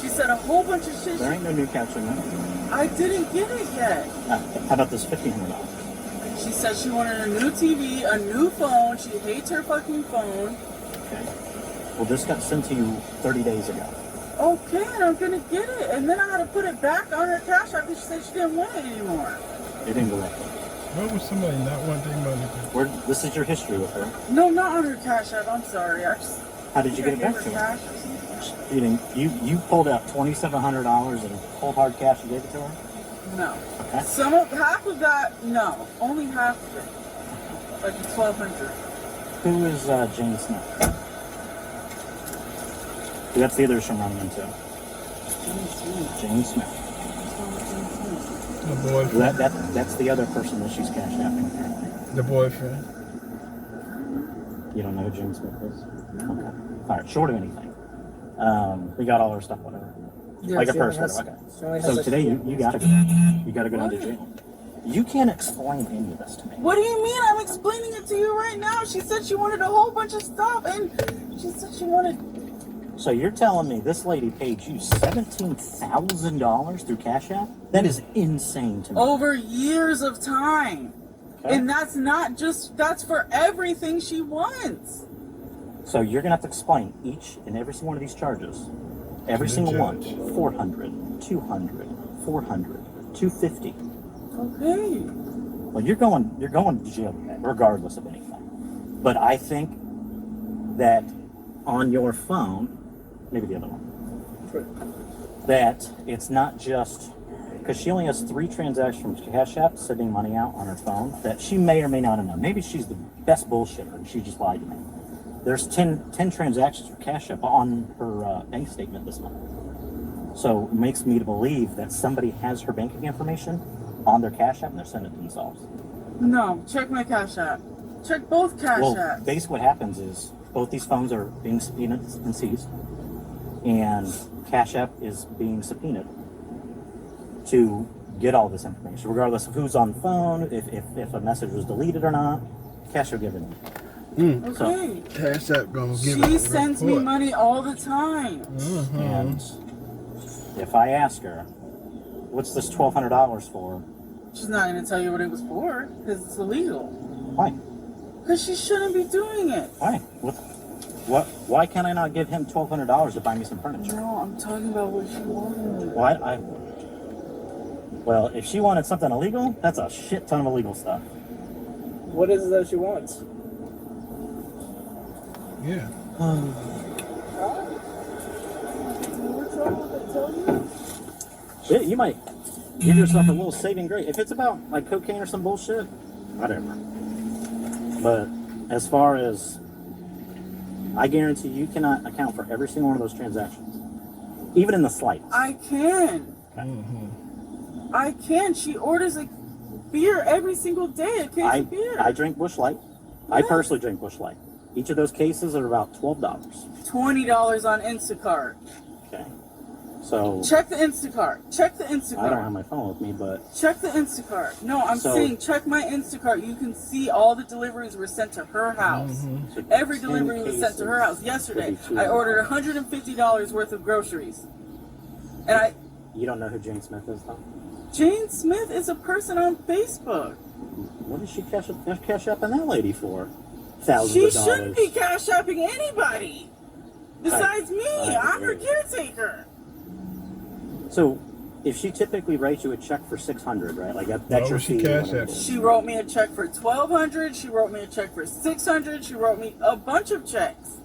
She said a whole bunch of shit. There ain't no new couch in there. I didn't get it yet. How about this $1,500? She said she wanted a new TV, a new phone. She hates her fucking phone. Okay. Well, this got sent to you 30 days ago. Okay, and I'm gonna get it. And then I had to put it back on her cash app because she said she didn't want it anymore. It didn't go that way. Why would somebody not want their money back? This is your history with her. No, not on her cash app. I'm sorry. I just. How did you get it back to her? You pulled out $2,700 in cold hard cash and gave it to her? No. Okay. Half of that, no. Only half of it. Like the 1,200. Who is Jane Smith? That's the other issue I'm running into. Jane Smith. The boyfriend. That's the other person that she's cash apping apparently. The boyfriend. You don't know who Jane Smith is? Okay. Alright, short of anything. We got all our stuff, whatever. Yeah, like a she purse, only has- whatever. she only Okay. has So a today few. you gotta go down to jail. You can't explain any of this to me. What do you mean? I'm explaining it to you right now. She said she wanted a whole bunch of stuff, and she said she wanted. So you're telling me this lady paid you $17,000 through Cash App? That is insane to me. Over years of time. Okay. And that's not just, that's for everything she wants. So you're gonna have to explain each and every single one of these charges. Every single one. 400, 200, 400, 250. Okay. Well, you're going to jail regardless of anything. But I think that on your phone, maybe the other one, that it's not just because she only has 3 transactions from Cash App sending money out on her phone that she may or may not have known. Maybe she's the best bullshitter and she just lied to me. There's 10 transactions from Cash App on her bank statement this month. So it makes me to believe that somebody has her banking information on their Cash App and they're sending it to themselves. No, check my Cash App. Check both Cash Well, Apps. basically what happens is both these phones are being subpoenaed and seized, and Cash App is being subpoenaed to get all this information, regardless of who's on the phone, if a message was deleted or not. Cash App given. Okay. Cash App gonna give She it a sends me report. money all the time. And if I ask her, what's this $1,200 for? She's not going to tell you what it was for because it's illegal. Why? Because she shouldn't be doing it. Why? What? Why can't I not give him $1,200 to buy me some furniture? No, I'm talking about what she wanted. Why? Well, if she wanted something illegal, that's a shit ton of illegal stuff. What is it that she wants? Yeah. Shit, you might give yourself a little saving grace. If it's about like cocaine or some bullshit, whatever. But as far as, I guarantee you cannot account for every single one of those transactions, even in the slightest. I can. I can. She orders a beer every single day, a case of beer. I drink Busch Light. I personally drink Busch Light. Each of those cases are about $12. $20 on Instacart. Okay. So check the Instacart. Check the Instacart. I don't have my phone with me, but check the Instacart. No, I'm saying check my Instacart. You can see all the deliveries were sent to her house. So Every delivery was sent to her house. Yesterday, I ordered $150 worth of groceries. And You don't know who Jane Smith is, though? Jane Smith is a person on Facebook. What is she cash apping that lady for? Thousands She of dollars. shouldn't be cash apping anybody besides me. I'm her caretaker. So, if she typically writes you a check for $600, right? Like that's your fee. She wrote me a check for $1,200. She wrote me a check for $600. She wrote me a bunch of checks.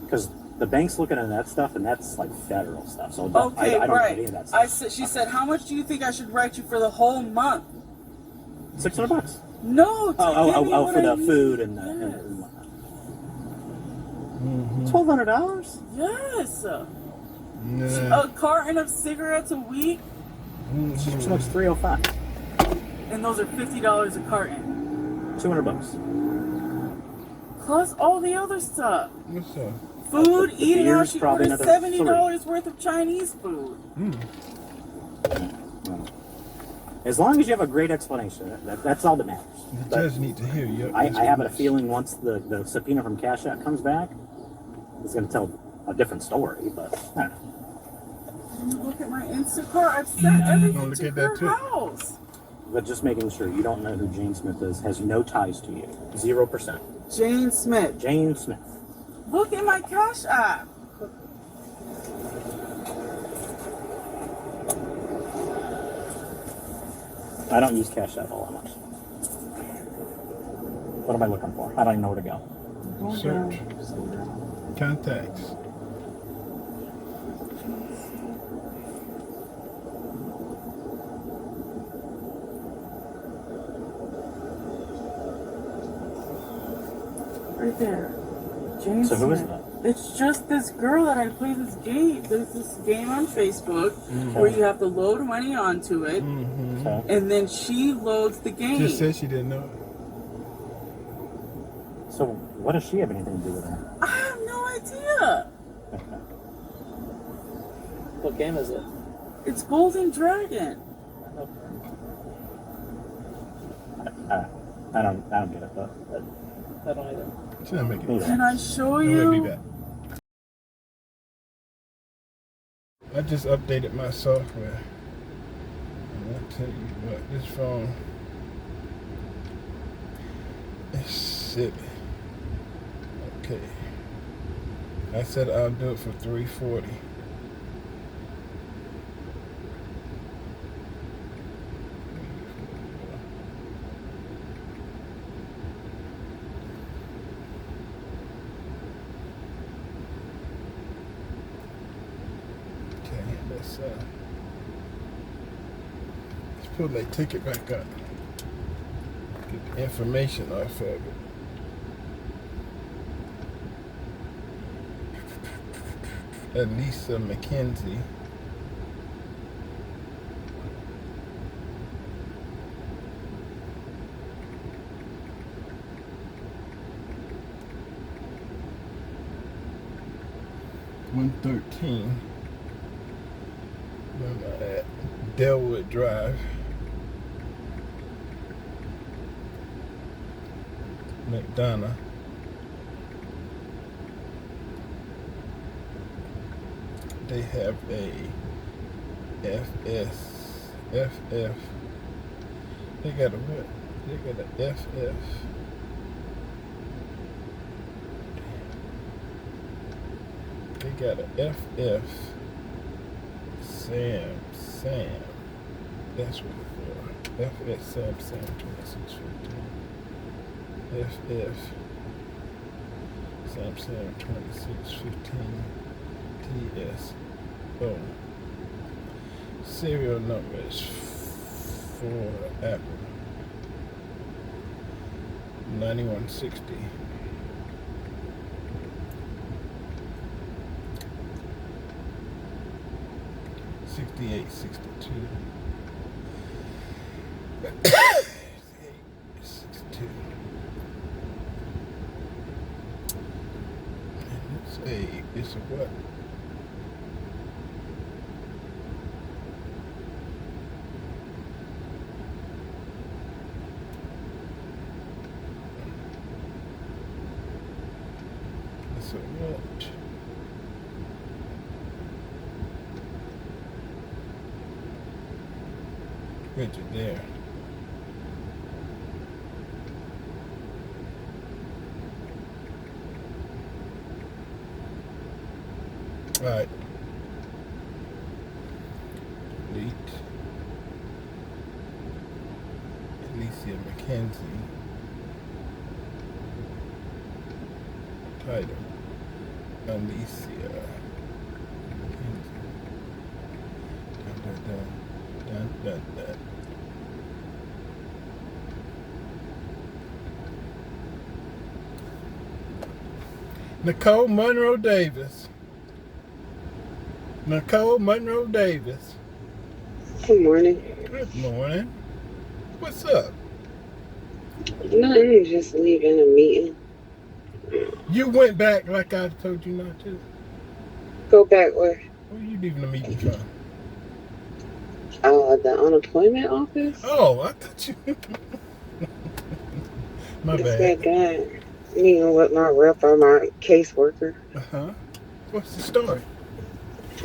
Because the bank's looking at that stuff, and that's like federal stuff. So Okay, I don't right. get any of that stuff. She said, "How much do you think I should write you for the whole month?" $600. No. For the food and the. $1,200. Yes. A carton of cigarettes a week. She smokes 305. And those are $50 a carton. $200. Plus all the other stuff. What's up? Food, The eating out. beer's She probably ordered another $70 worth of Chinese food. As long as you have a great explanation, that's all that matters. The judge need to hear you. I have a feeling once the subpoena from Cash App comes back, it's going to tell a different story, but I don't know. Look at my Instacart. I've sent everything look to at that her too. house. But just making sure you don't know who Jane Smith is, has no ties to you. 0%. Jane Smith. Jane Smith. Look at my Cash App. I don't use Cash App all that much. What am I looking for? I don't even know where to go. Search. Contacts. Right there. Jane So who is Smith. that? It's just this girl that I play this game. There's this game on Facebook where you have to load money onto it, and then she loads the game. Just said she didn't know it. So what does she have anything to do with it? I have no idea. What game is it? It's Golden Dragon. I don't get it, but I don't either. She's not making it. Can I show Let me you? back. I just updated my software. And I'll tell you what, this phone is silly. Okay. I said I'll do it for $340. Let's pull that ticket back up. Get the information off of it. Elisa McKenzie. $113. Where am I at? Delwood Drive. McDonough. They have a FF. They got a what? They got a FF. They got a FF Sam. That's what it's for. FF Sam 2615. FF Sam 2615 TS. Oh. Serial number is for Apple 9160. $68.62. 68.62. And it's a what? It's a what? Printed there. All right. Delete. Alicia McKenzie. Title. Alicia McKenzie. Dun. Nicole Monroe Davis. Nicole Monroe Davis. Good morning. Good morning. What's up? Nothing, just leaving a meeting. You went back like I told you not to. Go back where? Where are you leaving the meeting from? The unemployment office. Oh, I thought you. My Just bad. got done meeting with my rep or my caseworker. What's the story?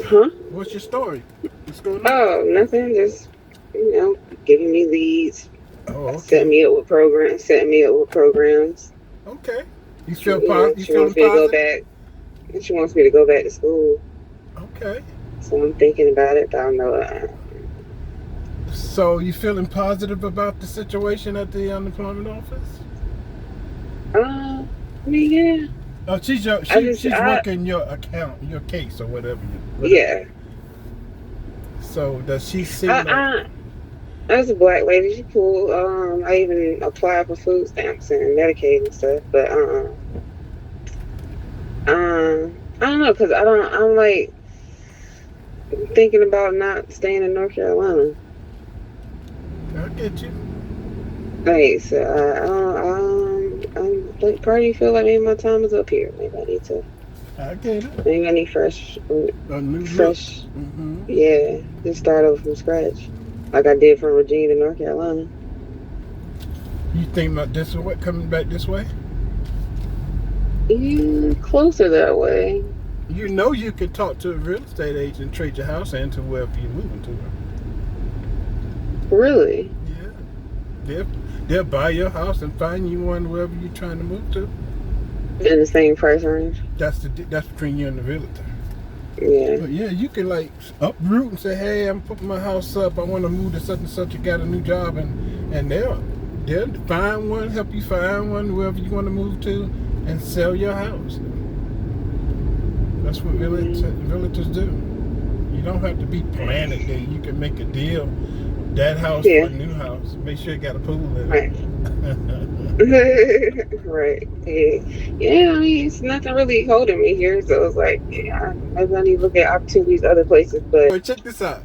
Huh? What's your story? What's going on? Oh, nothing. Just giving me leads. Oh, okay. Setting me up with programs. Okay. You feel She positive? wants me to go back. She wants me to go back to school. Okay. So I'm thinking about it, but I don't know. So you feeling positive about the situation at the unemployment office? I mean, yeah. Oh, she's working your account, your case, or whatever. Yeah. So does she see? As a black lady, she cool. I even applied for food stamps and Medicaid and stuff, but I don't know, cause I'm like thinking about not staying in North Carolina. I get you. Like, so I'm like, part of you feel like maybe my time is up here. Maybe I need to. I get it. Maybe I need fresh. Mm-hmm. Yeah, just start over from scratch, like I did from Virginia to North Carolina. You think about this way, coming back this way? Yeah, closer that way. You know you could talk to a real estate agent and trade your house into wherever you're moving to. Really? Yeah. They'll buy your house and find you one wherever you're trying to move to. In the same price range? That's between you and the realtor. Yeah. But yeah, you can like uproot and say, hey, I'm putting my house up. I want to move to such and such. You got a new job, and they'll find one, help you find one wherever you want to move to, and sell your house. That's what realtors do. You don't have to be planning there. You can make a deal. That house for a new house. Make sure you got a pool in it. Right. Yeah, I mean, it's nothing really holding me here, so it's like, yeah, maybe I need to look at opportunities other places. But check this out.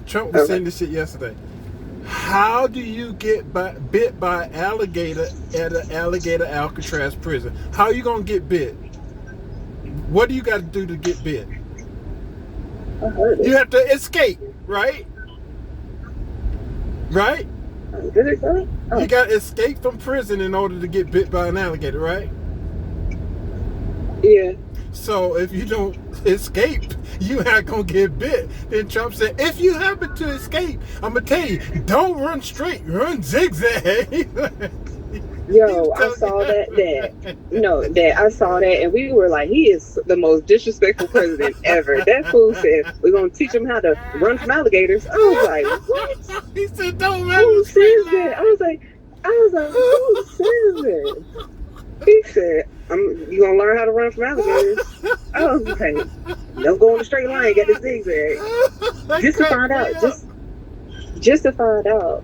Trump was saying this shit yesterday. How do you get bit by an alligator at an alligator Alcatraz prison? How are you gonna get bit? What do you got to do to get bit? I heard it. You have to escape, right? Right? Did it go? Oh. You got to escape from prison in order to get bit by an alligator, right? Yeah. So if you don't escape, you not gonna get bit. Then Trump said, if you happen to escape, I'm gonna tell you, don't run straight, run zigzag. Yo, I saw that I saw that, and we were like, he is the most disrespectful president ever. That fool said, we're going to teach him how to run from alligators. I was like, what? He said, don't run. Who says that? I was like, who says that? He said, you going to learn how to run from alligators? I was like, don't go in a straight line, get this zigzag. Just to find out, just to find out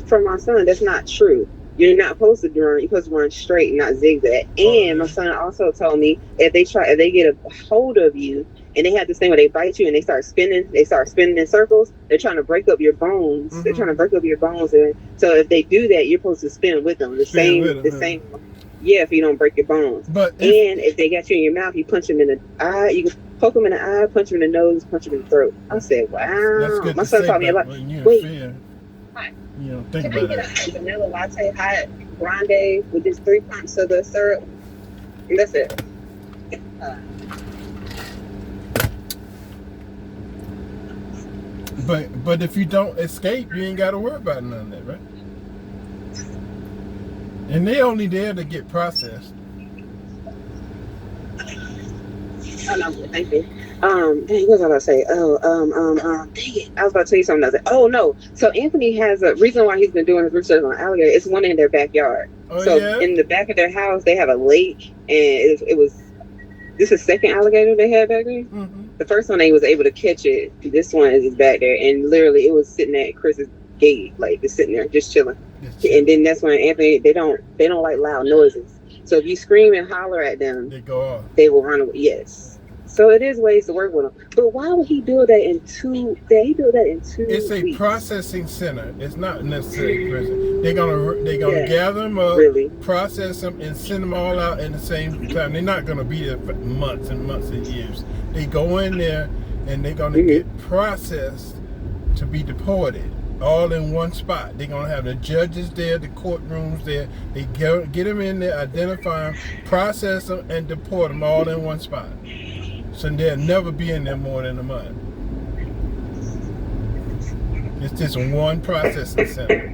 from my son, that's not true. You're not supposed to run. You're supposed to run straight and not zigzag. And my son also told me if they get a hold of you and they have this thing where they bite you and they start spinning in circles, they're trying to break up your bones. Mm-hmm. They're trying to break up your bones. And so if they do that, you're supposed to spin with them. The same. Yeah, if you don't break your bones. If they got you in your mouth, you punch them in the eye. You can poke them in the eye, punch them in the nose, punch them in the throat. I said, wow. My son told me about. Wait. Hi. You know, think Can about I get a vanilla latte hot grande with just 3 pumps of the syrup? And that's it. But if you don't escape, you ain't got to worry about none of that, right? And they only there to get processed. Oh no, thank you. Dang, what was I about to say? Dang it. I was about to tell you something else. Oh no. So Anthony has a reason why he's been doing his research on alligator. It's one in their backyard. Oh, so yeah? In the back of their house, they have a lake, and it was this is the second alligator they had back there. Mm-hmm. The first one they was able to catch it. This one is back there, and literally it was sitting at Chris's gate, like just sitting there, just chilling. And then that's when Anthony they don't like loud noises. So if you scream and holler at them, they go off. They will run away. Yes. So it is ways to work with them. But why would he build that in two? It's a weeks? Processing center. It's not necessarily prison. They're gonna gather them up, process them, and send them all out at the same time. They're not gonna be there for months and months and years. They go in there and they're gonna get processed to be deported. All in one spot. They're gonna have the judges there, the courtrooms there. They get them in there, identify them, process them, and deport them all in one spot. So they'll never be in there more than a month. It's just one processing center.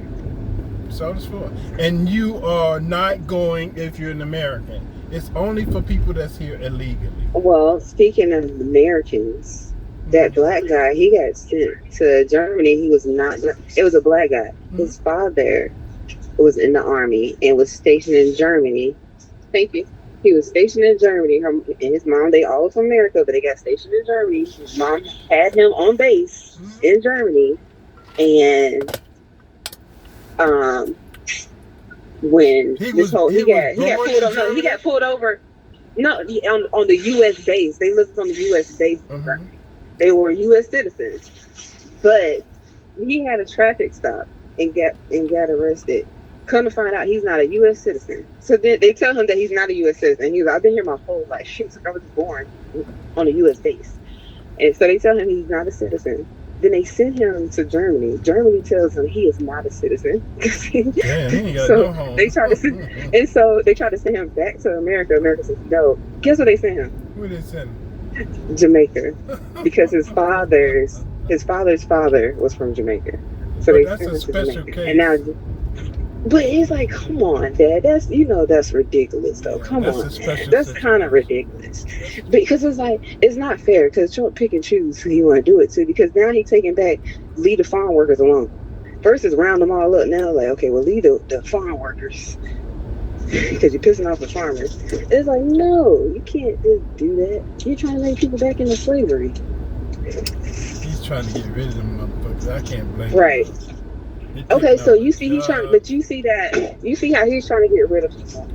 That's all it's for. And you are not going if you're an American. It's only for people that's here illegally. Well, speaking of Americans, that black guy, he got sent to Germany. He was not, it was a black guy. His father was in the army and was stationed in Germany. Thank you. He was stationed in Germany. And his mom, they all from America, but they got stationed in Germany. His mom had him on base in Germany. And when he got pulled over. No, on the U.S. base. They lived on the U.S. base. Mm-hmm. They were U.S. citizens, but he had a traffic stop and got arrested. Come to find out, he's not a U.S. citizen. So then they tell him that he's not a U.S. citizen. He's like, I've been here my whole life. I was born on a U.S. base, and so they tell him he's not a citizen. Then they send him to Germany. Germany tells him he is not a citizen. Damn, he ain't got so no home. they try to send him back to America. America says no. Guess what they sent him? Where they send him? Jamaica, because his father's father was from Jamaica. So they that's sent a him to special Jamaica. case. And now, but it's like, come on, Dad. That's ridiculous, though. Come on, Dad. That's kind of ridiculous. Because it's like, it's not fair. Because Trump pick and choose who he want to do it to. Because now he's taking back, leave the farm workers alone. First is round them all up. Now, like, okay, well, leave the farm workers. Because you're pissing off the farmers. It's like, no, you can't just do that. You're trying to make people back into slavery. He's trying to get rid of them motherfuckers. I can't blame him. Right. Okay, so you see how he's trying to get rid of people.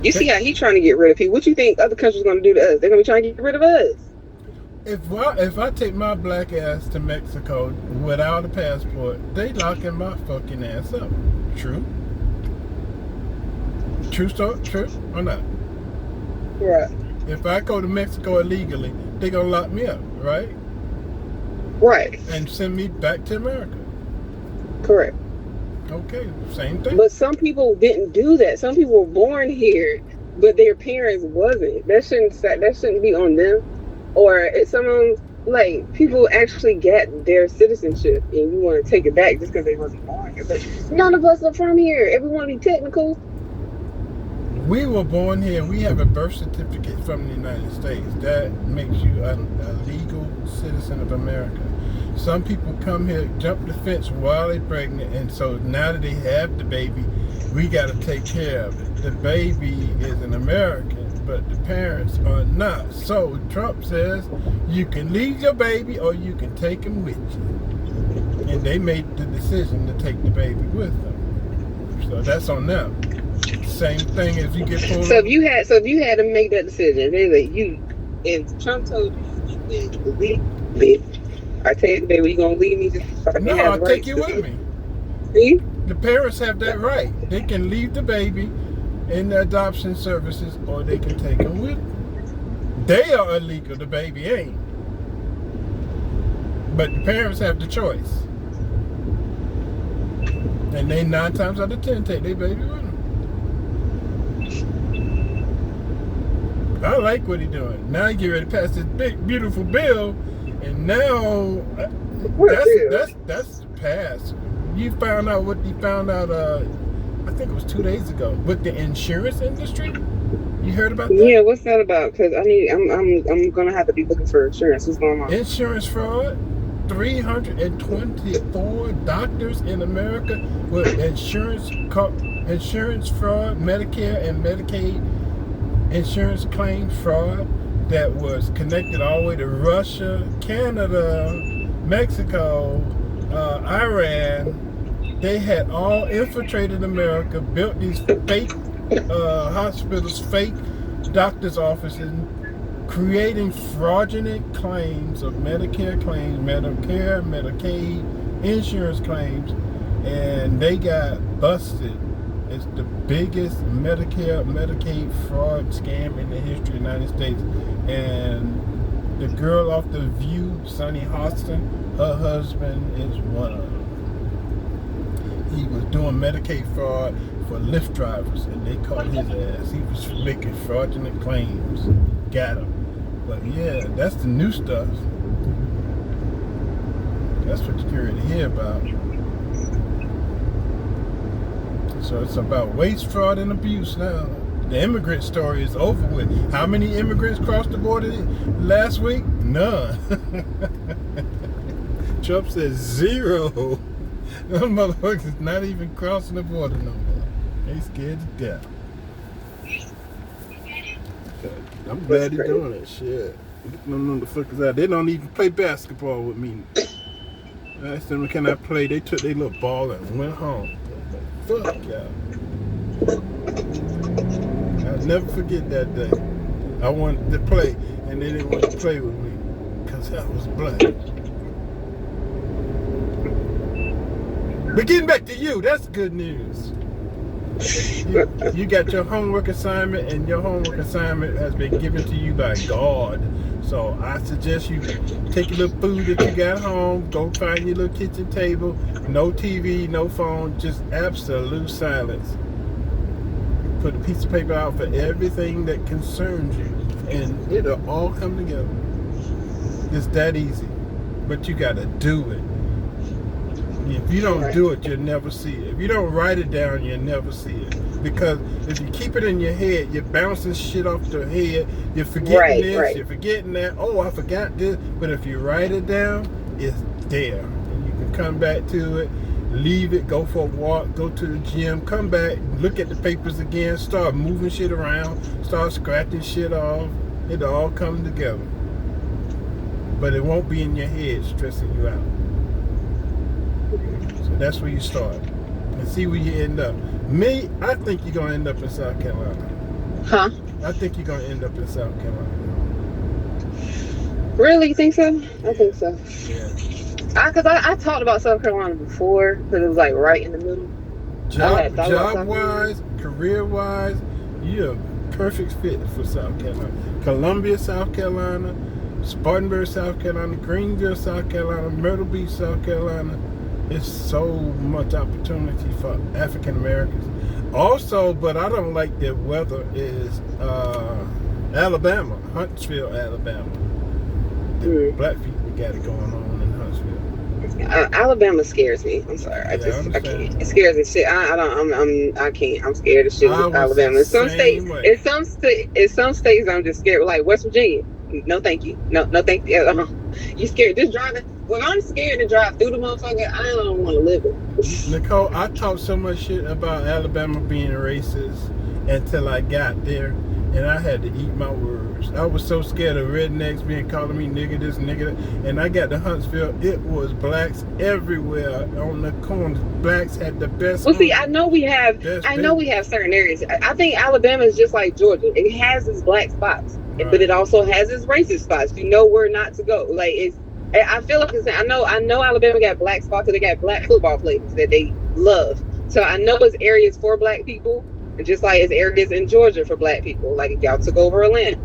You see how he's trying to get rid of people. What you think other countries are going to do to us? They're going to be trying to get rid of us. If I take my black ass to Mexico without a passport, they locking my fucking ass up. True? True story? True or not? Yeah. If I go to Mexico illegally, they're going to lock me up, right? Right. And send me back to America. Correct. Okay, same thing. But some people didn't do that. Some people were born here, but their parents wasn't. That shouldn't be on them. Or some of them, like people actually get their citizenship, and you want to take it back just because they wasn't born here. But none of us are from here. Everyone be technical. We were born here. We have a birth certificate from the United States. That makes you a legal citizen of America. Some people come here, jump the fence while they're pregnant, and so now that they have the baby, we got to take care of it. The baby is an American, but the parents are not. So Trump says you can leave your baby or you can take him with you. And they made the decision to take the baby with them. So that's on them. Same thing if you get pulled. So if you had to make that decision, if Trump told you to leave me, I tell you, baby, you gonna leave me? No, I'll take you with me. See? The parents have that right. They can leave the baby in the adoption services, or they can take them with them. They are illegal. The baby ain't. But the parents have the choice, and they 9 times out of 10 take their baby with them. I like what he's doing. Now he get ready to pass this big, beautiful bill, and now that's passed. You found out what he found out. I think it was 2 days ago with the insurance industry. You heard about that? Yeah, what's that about? Because I'm gonna have to be looking for insurance. What's going on? Insurance fraud. 324 doctors in America with insurance fraud, Medicare and Medicaid insurance claim fraud that was connected all the way to Russia, Canada, Mexico, Iran. They had all infiltrated America, built these fake hospitals, fake doctors' offices, creating fraudulent claims of Medicare claims, Medicare, Medicaid, insurance claims, and they got busted. It's the biggest Medicare, Medicaid fraud scam in the history of the United States. And the girl off The View, Sunny Hostin, her husband is one of them. He was doing Medicaid fraud for Lyft drivers, and they caught his ass. He was making fraudulent claims. Got him. But yeah, that's the new stuff. That's what you're here to hear about. So it's about waste, fraud, and abuse now. The immigrant story is over with. How many immigrants crossed the border last week? None. Trump says 0. Those motherfuckers not even crossing the border no more. They scared to death. I'm glad he's doing that shit. Them motherfuckers out. They don't even play basketball with me. I asked them, can I play? They took their little ball and went home. Fuck y'all. I'll never forget that day. I wanted to play, and they didn't want to play with me because I was black. But getting back to you, that's good news. You got your homework assignment, and your homework assignment has been given to you by God. So I suggest you take your little food that you got home, go find your little kitchen table, no TV, no phone, just absolute silence. Put a piece of paper out for everything that concerns you, and it'll all come together. It's that easy, but you gotta do it. If you don't do it, you'll never see it. If you don't write it down, you'll never see it. Because if you keep it in your head, you're bouncing shit off the head. You're forgetting this, you're forgetting that. Oh, I forgot this. But if you write it down, it's there. And you can come back to it, leave it, go for a walk, go to the gym, come back, look at the papers again, start moving shit around, start scratching shit off. It'll all come together. But it won't be in your head stressing you out. So that's where you start. And see where you end up. Me, I think you're going to end up in South Carolina. Huh? I think you're going to end up in South Carolina. Really? You think so? I think so. Yeah. Because I talked about South Carolina before, because it was like right in the middle. Job-wise, career-wise, you're a perfect fit for South Carolina. Columbia, South Carolina, Spartanburg, South Carolina, Greenville, South Carolina, Myrtle Beach, South Carolina. It's so much opportunity for African Americans. Also, but I don't like the weather, is Alabama, Huntsville, Alabama. The black people got it going on in Huntsville. Alabama scares me. I'm sorry. I can't. It scares the shit. I can't. I'm scared of shit with Alabama. In some states, I'm just scared. Like West Virginia. No, thank you. No, thank you. You scared? Just driving. When I'm scared to drive through the motherfucker, I don't want to live it. Nicole, I talked so much shit about Alabama being racist until I got there, and I had to eat my words. I was so scared of rednecks calling me nigga this, nigga that. And I got to Huntsville, it was blacks everywhere on the corners. Blacks had the best. Well, see, I know we have certain areas. I think Alabama is just like Georgia. It has its black spots, but it also has its racist spots. You know where not to go. Like I feel like I know Alabama got black spots because they got black football players that they love. So I know it's areas for black people, just like it's areas in Georgia for black people. Like if y'all took over Atlanta,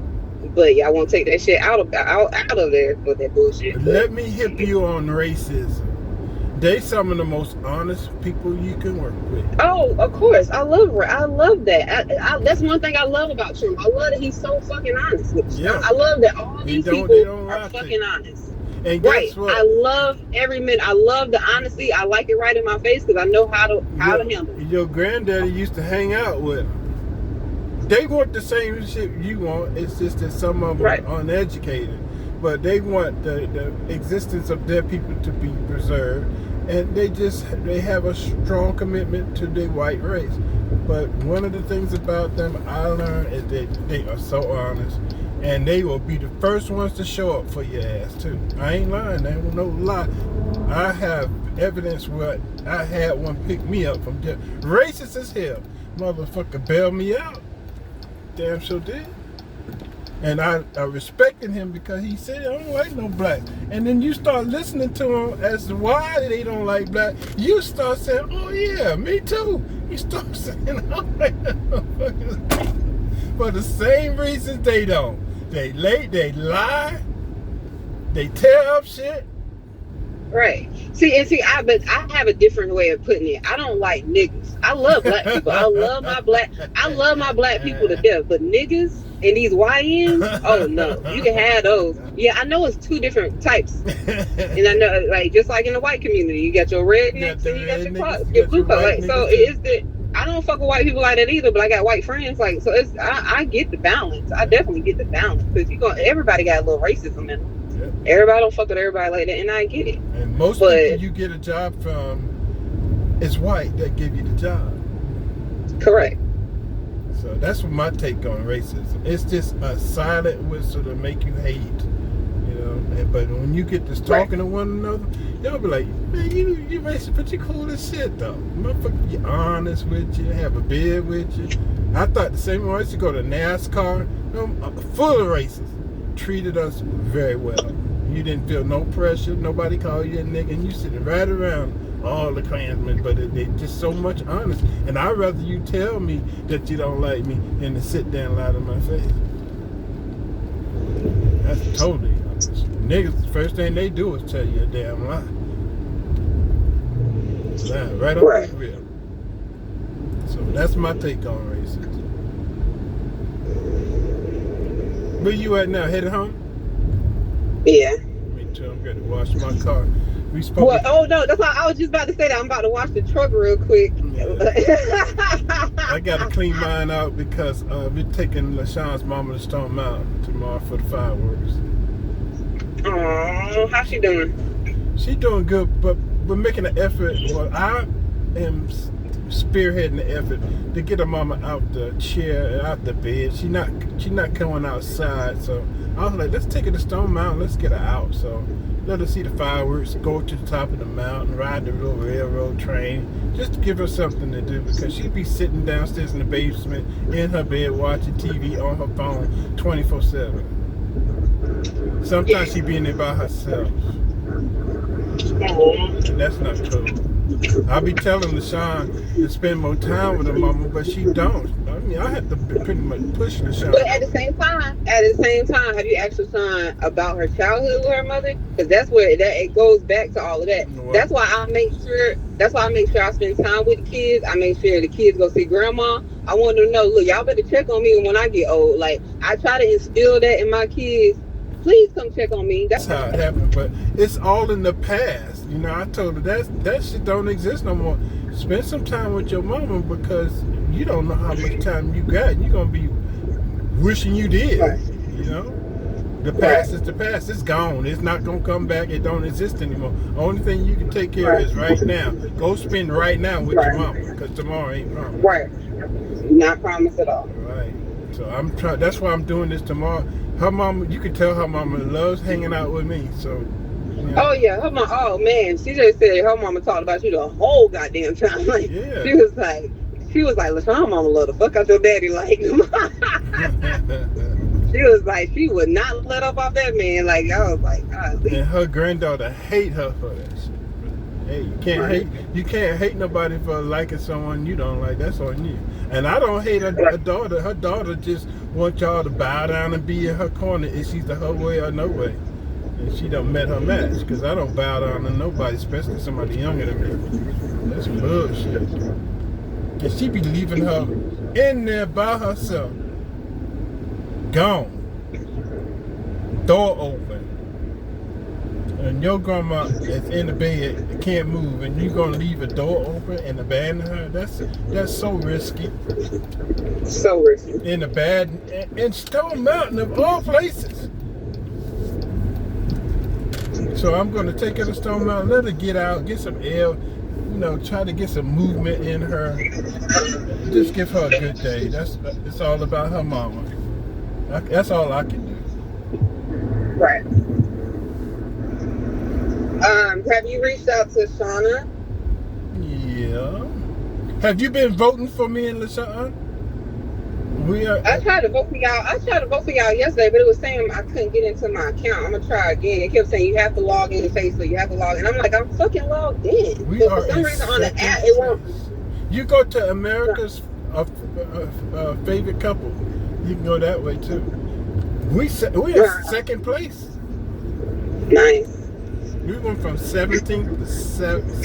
but y'all won't take that shit out of there with that bullshit. Let me hip you on racism. They some of the most honest people you can work with. Oh, of course, I love that. That's one thing I love about Trump. I love that he's so fucking honest with you. Yeah. I love that all these people are fucking honest. And guess what? I love every minute. I love the honesty. I like it right in my face because I know how to handle it. Your granddaddy used to hang out with them. They want the same shit you want. It's just that some of them are uneducated. But they want the existence of their people to be preserved. And they have a strong commitment to the white race. But one of the things about them I learned is that they are so honest. And they will be the first ones to show up for your ass too. I ain't lying, there ain't no lie. I have evidence where I had one pick me up from jail. Racist as hell. Motherfucker bailed me out. Damn sure did. And I respected him because he said, I don't like no black. And then you start listening to him as to why they don't like black. You start saying, oh yeah, me too. You start saying, I don't like that motherfuckers. For the same reasons they don't. They lie, they tear up shit. Right. See, but I have a different way of putting it. I don't like niggas. I love black people. I love my black people to death. But niggas and these YNs, oh no, you can have those. Yeah, I know it's two different types. And I know, like, just like in the white community, you got your rednecks and you got your blue collar. Like, so it's the. I don't fuck with white people like that either, but I got white friends. Like, so it's I get the balance. I definitely get the balance because everybody got a little racism in them. Yep. Everybody don't fuck with everybody like that, and I get it. And most people you get a job from is white that give you the job. Correct. So that's what my take on racism. It's just a silent whistle to make you hate. You know, but when you get to talking to one another, they'll be like, man, you racist, but you cool as shit though. Motherfucker, you honest with you, have a beer with you. I thought the same way. I used to go to NASCAR, full of racists. Treated us very well. You didn't feel no pressure. Nobody called you a nigga, and you sitting right around all the Klansmen, but they just so much honest. And I'd rather you tell me that you don't like me than to sit there and lie to my face. That's totally honest. Niggas, the first thing they do is tell you a damn lie. Right on the real. So that's my take on racism. Where you at now? Headed home? Yeah. Me too. I'm going to wash my car. We spoke. What? Oh no, that's why I was just about to say that. I'm about to wash the truck real quick. Yeah. I got to clean mine out because we're taking LaShawn's mama to Stone Mountain tomorrow for the fireworks. Oh, how's she doing? She doing good, but we're making an effort. Well, I am spearheading the effort to get her mama out the chair, out the bed. She not coming outside, so I was like, let's take her to Stone Mountain, let's get her out. So let her see the fireworks, go to the top of the mountain, ride the little railroad train, just to give her something to do, because she'd be sitting downstairs in the basement in her bed watching TV on her phone 24/7. Sometimes she'd be in there by herself. That's not true. I'll be telling LaShawn to spend more time with her mama, but she don't. I mean, I have to pretty much push LaShawn. But at the same time, have you asked LaShawn about her childhood with her mother? Because that's where it goes back to all of that. What? That's why I make sure I spend time with the kids. I make sure the kids go see grandma. I want them to know, look, y'all better check on me when I get old. Like, I try to instill that in my kids please come check on me. That's how it happened, but it's all in the past. You know, I told her that shit don't exist no more. Spend some time with your mama because you don't know how much time you got. You're gonna be wishing you did. Right. You know, the past is the past. It's gone. It's not gonna come back. It don't exist anymore. Only thing you can take care of is right now. Go spend right now with your mama because tomorrow ain't promised. Right. Not promised at all. Right. So I'm trying. That's why I'm doing this tomorrow. Her mama, you can tell her mama loves hanging out with me. So. Yeah. Oh yeah, her mom. Oh man, she just said her mama talked about you the whole goddamn time. Like Yeah. she was like, listen, her mama love the fuck out your daddy. Like she was like, she would not let up off that man. Like I was like, God. And her granddaughter hate her for that shit. Hey, you can't hate nobody for liking someone you don't like. That's on you. And I don't hate her daughter. Her daughter just wants y'all to bow down and be in her corner. It's either her way or no way. And she done met her match, because I don't bow down to nobody, especially somebody younger than me. That's bullshit. And she be leaving her in there by herself. Gone. Door open. And your grandma is in the bed, can't move, and you gonna leave a door open and abandon her? That's so risky. So risky. In Stone Mountain of all places. So I'm gonna take her to Stone Mountain, let her get out, get some air, you know, try to get some movement in her. Just give her a good day. It's all about her mama. That's all I can do. Right. Have you reached out to Shauna? Yeah. Have you been voting for me and LaShawn? I tried to vote for y'all yesterday, but it was saying I couldn't get into my account. I'm gonna try again. It kept saying you have to log in Facebook. You have to log in. I'm like, I'm fucking logged in. We but are for some reason on the app, it won't. You go to America's favorite couple. You can go that way too. We are second place. Nice. We went from 17th to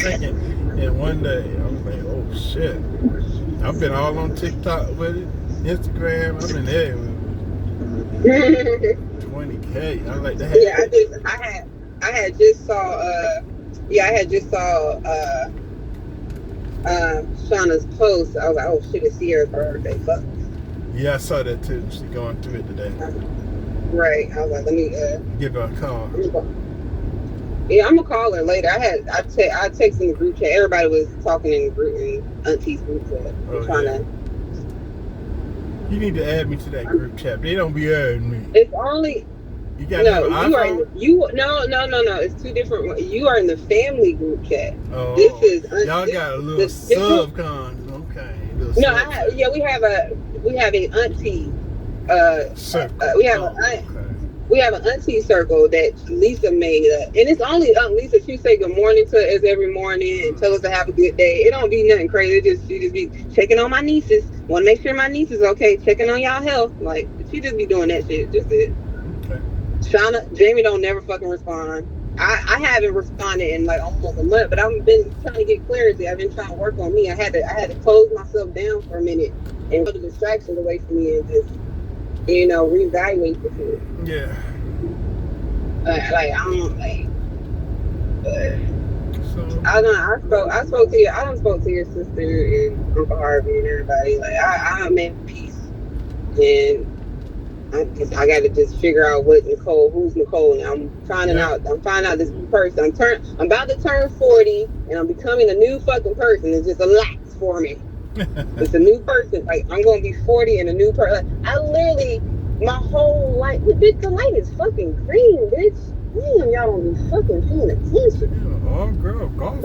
second in one day. I was like, oh shit. I've been all on TikTok with it, Instagram. I've been there with it. 20K. I like to have. Yeah, I had just saw Shauna's post. I was like, oh shit, it's Sierra's birthday. Fuck. Yeah, I saw that too. She's going through it today. Right. I was like, let me give her a call. Yeah, I'm gonna call her later. I texted in the group chat. Everybody was talking in the group, in Auntie's group chat. You need to add me to that group chat. They don't be adding me. It's only. You got an iPhone? No. It's two different. You are in the family group chat. Oh, this is y'all got a little sub-con. Okay. No, we have an auntie. We have an auntie circle that Lisa made up. And it's only Lisa. She say good morning to us every morning and tell us to have a good day. It don't be nothing crazy. She just be checking on my nieces. Want to make sure my niece is okay. Checking on y'all health. Like, she just be doing that shit. Just it. Okay. Jamie don't never fucking respond. I haven't responded in like almost a month, but I've been trying to get clarity. I've been trying to work on me. I had to close myself down for a minute and put the distractions away from me and just, reevaluate the shit. Yeah. I spoke to your sister and Uncle Harvey and everybody. Like I'm in peace, and I got to just figure out who's Nicole. Now I'm finding out this new person. I'm about to turn 40, and I'm becoming a new fucking person. It's just a lot for me. It's a new person. Like, I'm gonna be 40 and a new person. I literally, my whole life, bitch, the light is fucking green, bitch. Damn, y'all don't be fucking paying attention. Yeah, all girl golf.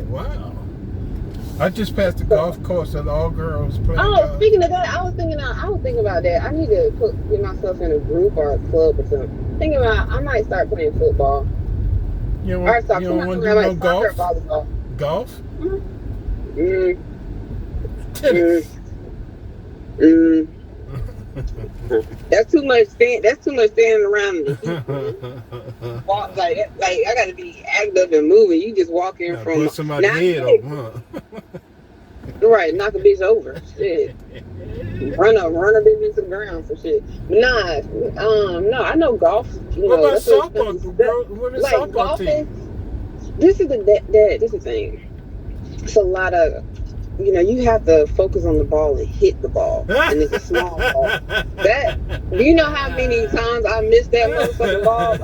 Wow. I just passed the golf course and all girls playing golf. Speaking of that, I was thinking about that. I need to get myself in a group or a club or something. Thinking about, I might start playing football. You don't want to do no golf? Golf? Tennis. That's too much standing around in the heat. Walk, like I gotta be active and moving. You just walk in from put somebody's head up, huh? Right, knock a bitch over. Shit. Run a bitch into the ground for shit. But no, I know golf. What about that's softball? Women's like softball golfing. team. This is the thing. It's a lot of, you have to focus on the ball and hit the ball, and it's a small ball. Do you know how many times I missed that motherfucking ball?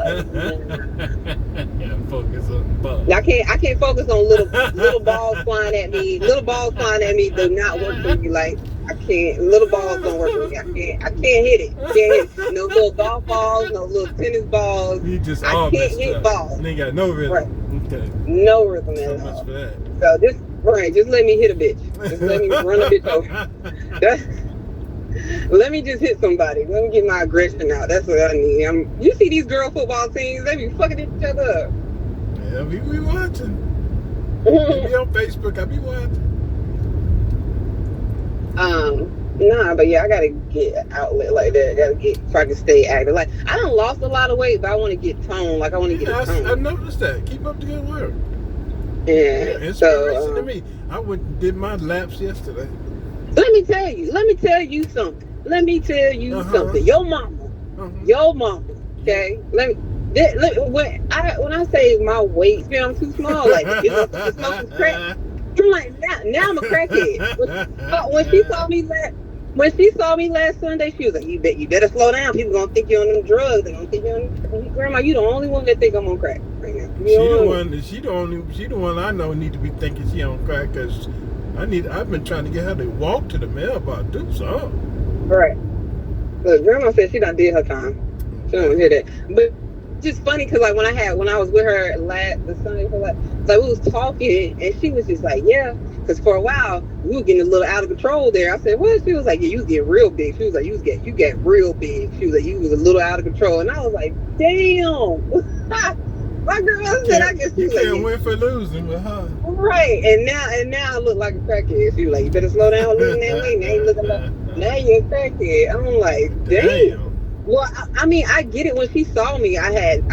Focus on the ball. I can't focus on little balls flying at me. Little balls flying at me do not work for me. Like I can't. Little balls don't work for me. I can't hit it. Can't hit it. No little golf balls. No little tennis balls. You just I can't hit balls. And they got no rhythm. Right. Okay. No rhythm So at all. much for that. So just let me hit a bitch. Just let me run a bitch over. Let me just hit somebody. Let me get my aggression out. That's what I need. You see these girl football teams? They be fucking each other up. Yeah, we watching. We be on Facebook. I be watching. Nah, but yeah, I gotta get an outlet like that. Gotta get so I can stay active. Like I done lost a lot of weight, but I want to get toned. Like I want to get a tone. I noticed that. Keep up the good work. Yeah. Inspiration to me. I went and did my laps yesterday. Let me tell you something. something. Your mama. Okay. When I say my weight, I'm too small. Like it's smoking crack. I'm like now I'm a crackhead. When she saw me last Sunday, she was like, "You better slow down. People gonna think you're on them drugs. They gonna think you're on. Grandma, you the only one that think I'm on crack right now. She the one I know need to be thinking she on crack because I've been trying to get her to walk to the mailbox, do something. Right. Look, Grandma said she done did her time. She don't hear that, but. Just funny because like when I was with her the Sunday before like we was talking and she was just like because for a while we were getting a little out of control there. I said what? She was like you was getting real big. She was like you get real big. She was like you was a little out of control and I was like damn. My girl said I guess you can't win for losing with her. Right, and now I look like a crackhead. She was like you better slow down losing that weight. Now you looking like now you're a crackhead. I'm like damn. Well, I mean, I get it. When she saw me, I had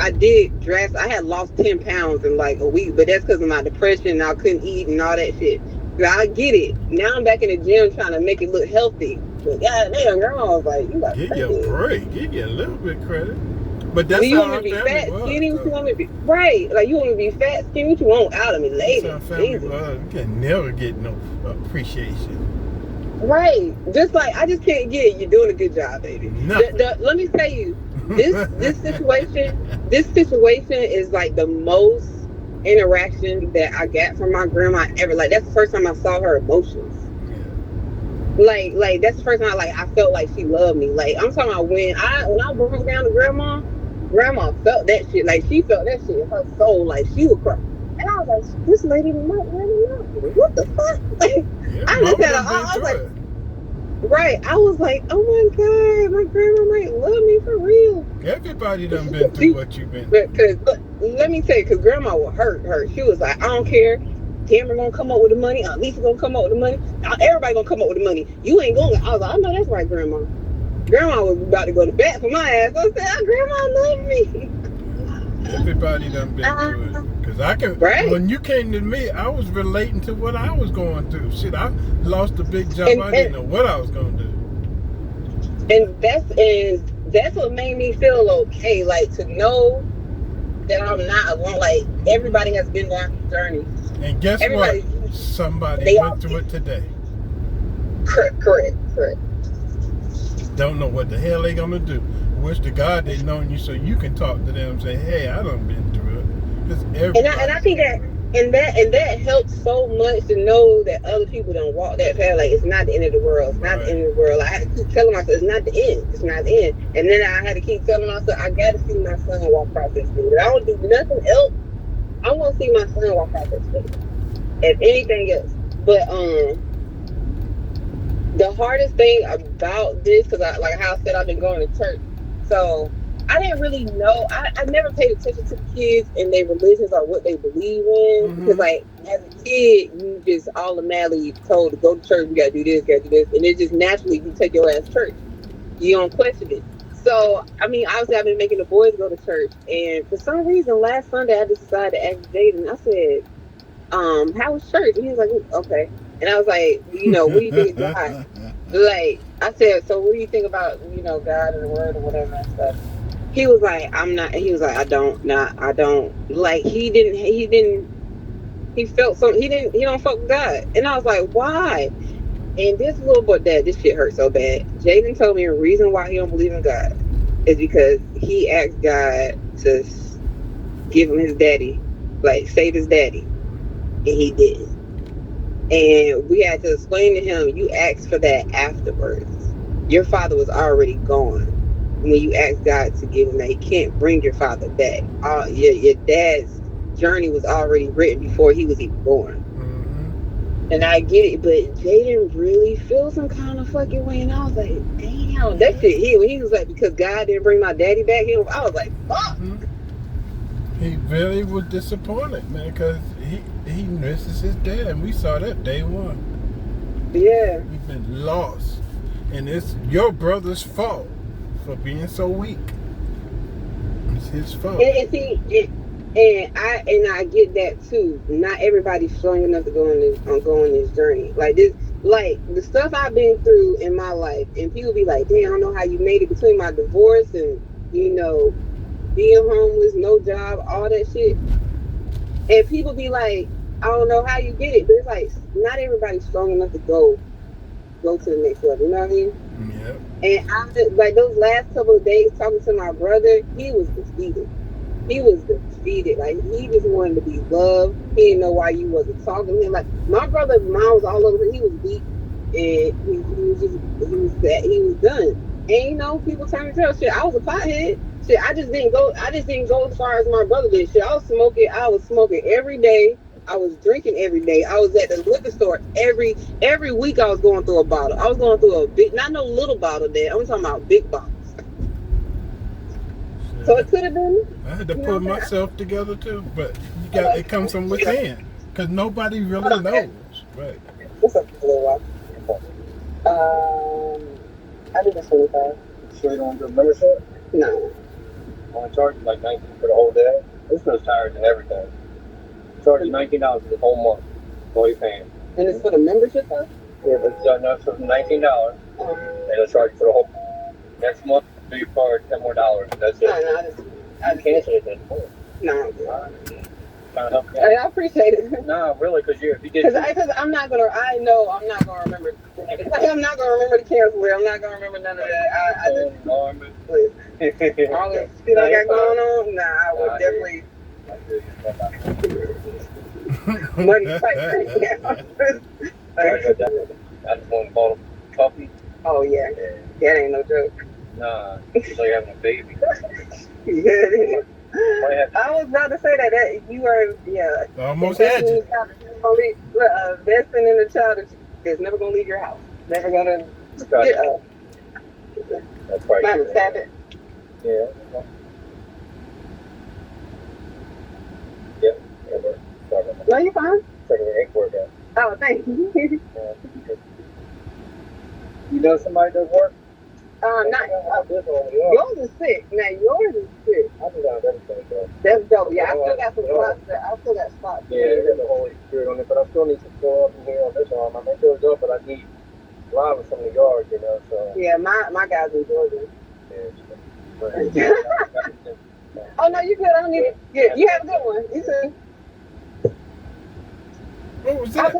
lost 10 pounds in like a week, but that's because of my depression. I couldn't eat and all that shit. So I get it. Now I'm back in the gym trying to make it look healthy. But goddamn, Grandma was like, you got to give you a break. Give you a little bit credit. But that's you how want me to be fat, was, skinny? What you want me to be? Right. Like, you want me to be fat, skinny? What you want out of me later? That's how family was. You can never get no appreciation. Right. Just like I just can't get it. You're doing a good job, baby. Let me tell you, this situation is like the most interaction that I got from my grandma ever. Like that's the first time I saw her emotions. Like that's the first time I felt like she loved me. Like I'm talking about when I broke down to grandma felt that shit. Like she felt that shit in her soul. Like she would cry. And I was like, this lady might really love me. What the fuck? Like, I looked at her. I was like, right. I was like, oh my God, my grandma might love me for real. Everybody done been through what you've been through. Because let me tell you, because grandma would hurt. She was like, I don't care. Cameron gonna come up with the money. Lisa gonna come up with the money. Everybody gonna come up with the money. You ain't gonna. I was like, I know that's right, grandma. Grandma was about to go to bat for my ass. I said, grandma love me. Everybody done been through it. Because I can, when you came to me, I was relating to what I was going through. Shit, I lost a big job. I didn't know what I was going to do. And that's what made me feel okay. Like, to know that I'm not alone. Like, everybody has been down the journey. And guess what? Somebody went through it today. Correct. Don't know what the hell they going to do. Wish to God they known you so you can talk to them and say, hey, I done been through it. And I think that helps so much to know that other people don't walk that path. Like, it's not the end of the world. It's not the end of the world. I had to keep telling myself it's not the end. It's not the end. And then I had to keep telling myself I got to see my son walk across this field. If I don't do nothing else, I want to see my son walk across this field. If anything else. But the hardest thing about this, because like how I said, I've been going to church. So I didn't really know. I never paid attention to the kids and their religions or what they believe in. Because, like, as a kid, you just automatically told to go to church, you got to do this, And it just naturally, you take your ass to church. You don't question it. So, I mean, obviously, I've been making the boys go to church. And for some reason, last Sunday, I just decided to ask Jaden. I said, how was church? And he was like, okay. And I was like, you know, what do you think of God? Like, I said, so what do you think about, you know, God and the word or whatever and stuff? He was like, I'm not, he was like, I don't, like, he felt something, he don't fuck with God. And I was like, why? And this little boy, Dad, this shit hurt so bad. Jaden told me the reason why he don't believe in God is because he asked God to give him his daddy, like, save his daddy. And he didn't. And we had to explain to him, you asked for that afterwards. Your father was already gone when you asked God to give him that. He can't bring your father back. Your dad's journey was already written before he was even born. And I get it, but Jaden really feels some kind of fucking way. And I was like, damn, that shit hit. When he was like, because God didn't bring my daddy back, I was like, fuck. He really was disappointed, man, because he misses his dad, and we saw that day one. Yeah. We've been lost, and it's your brother's fault for being so weak. It's his fault. And see, I get that too. Not everybody's strong enough to go on this journey. Like this, like the stuff I've been through in my life, and people be like, "Damn, I don't know how you made it between my divorce and being homeless, no job, all that shit." And people be like, "I don't know how you did it," but it's like not everybody's strong enough to go to the next level. You know what I mean? Yeah. And I just, like those last couple of days talking to my brother, he was defeated. He was defeated. Like he just wanted to be loved. He didn't know why you wasn't talking to him. Like my brother's mom was all over him. He was weak, and he was done. And people turn to shit. I was a pothead. Shit, I just didn't go as far as my brother did. Shit, I was smoking every day. I was drinking every day. I was at the liquor store every week. I was going through a bottle. I was going through a big, not no little bottle there. I'm talking about big bottles. So it could have been. I had to pull myself together too, but it comes from within, because nobody really knows. Right. What's up, little while? I did this 25. Sure you don't do membership? No. Want to charge you like $19 for the whole day? This goes tires and everything. Charge you $19 for the whole month. That's all you're paying. And it's for the membership though? Yeah, but no, it's for $19. And they'll charge you for the whole next month. Do your card, $10 more. That's it. I cancel it then. No. Trying to help you. I appreciate it. No, really, because if you did. Because I'm not gonna. I know I'm not gonna remember. I'm not gonna remember the cancel it. I'm not gonna remember none of that. I just. All the shit I got going on. Nah, I would definitely. Money type. I just want to bottle of coffee. Oh yeah, that ain't no joke. Nah, it's like having a baby. Yeah. I was about to say that you are, almost had you. Investing in a child that's never gonna leave your house, never gonna get up. That's right. Not a Sabbath. Yeah. Yep. No, you're fine. Oh, thank you. You know somebody does work? Not yours is sick. Now yours is sick. I think I have everything though. That's dope. Yeah, I still got some spots there. I still got spots. Yeah, there's the Holy Spirit on it, but I still need to fill up in here on this arm. I may do it up, but I need line with some of the yards, so. Yeah, my guys in Georgia. Yeah. Oh no, you good. I don't need it. Yeah, you have a good one. You too. What was that?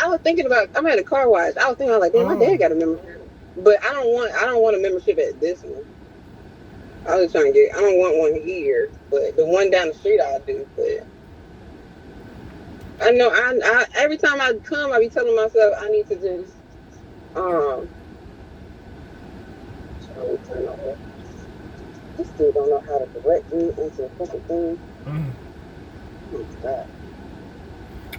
I was thinking about. I'm at a car wash. I was thinking like, damn, my dad got a membership. But I don't want a membership at this one. I was trying to get. I don't want one here, but the one down the street I do. But I know I every time I come, I be telling myself I need to just This dude don't know how to direct me into a fucking thing.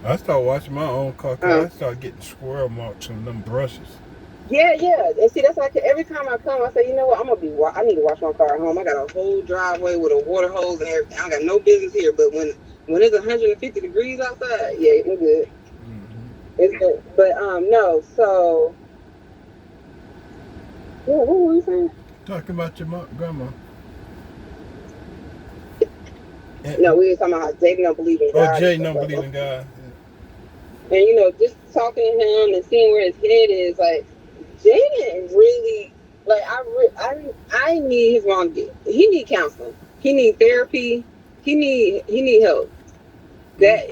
I started washing my own car because I started getting squirrel marks on them brushes. Yeah. And see, that's like every time I come, I say, you know what, I need to wash my car at home. I got a whole driveway with a water hose and everything. I got no business here, but when it's 150 degrees outside, yeah, it's good. It's good. But no, so yeah, what were you saying? Talking about your grandma. No, we were talking about how Jaden don't believe in God. Oh, Jaden don't believe in God. And you know, just talking to him and seeing where his head is, like Jaden really, like I need his mom to get. He need counseling. He need therapy. He need help. That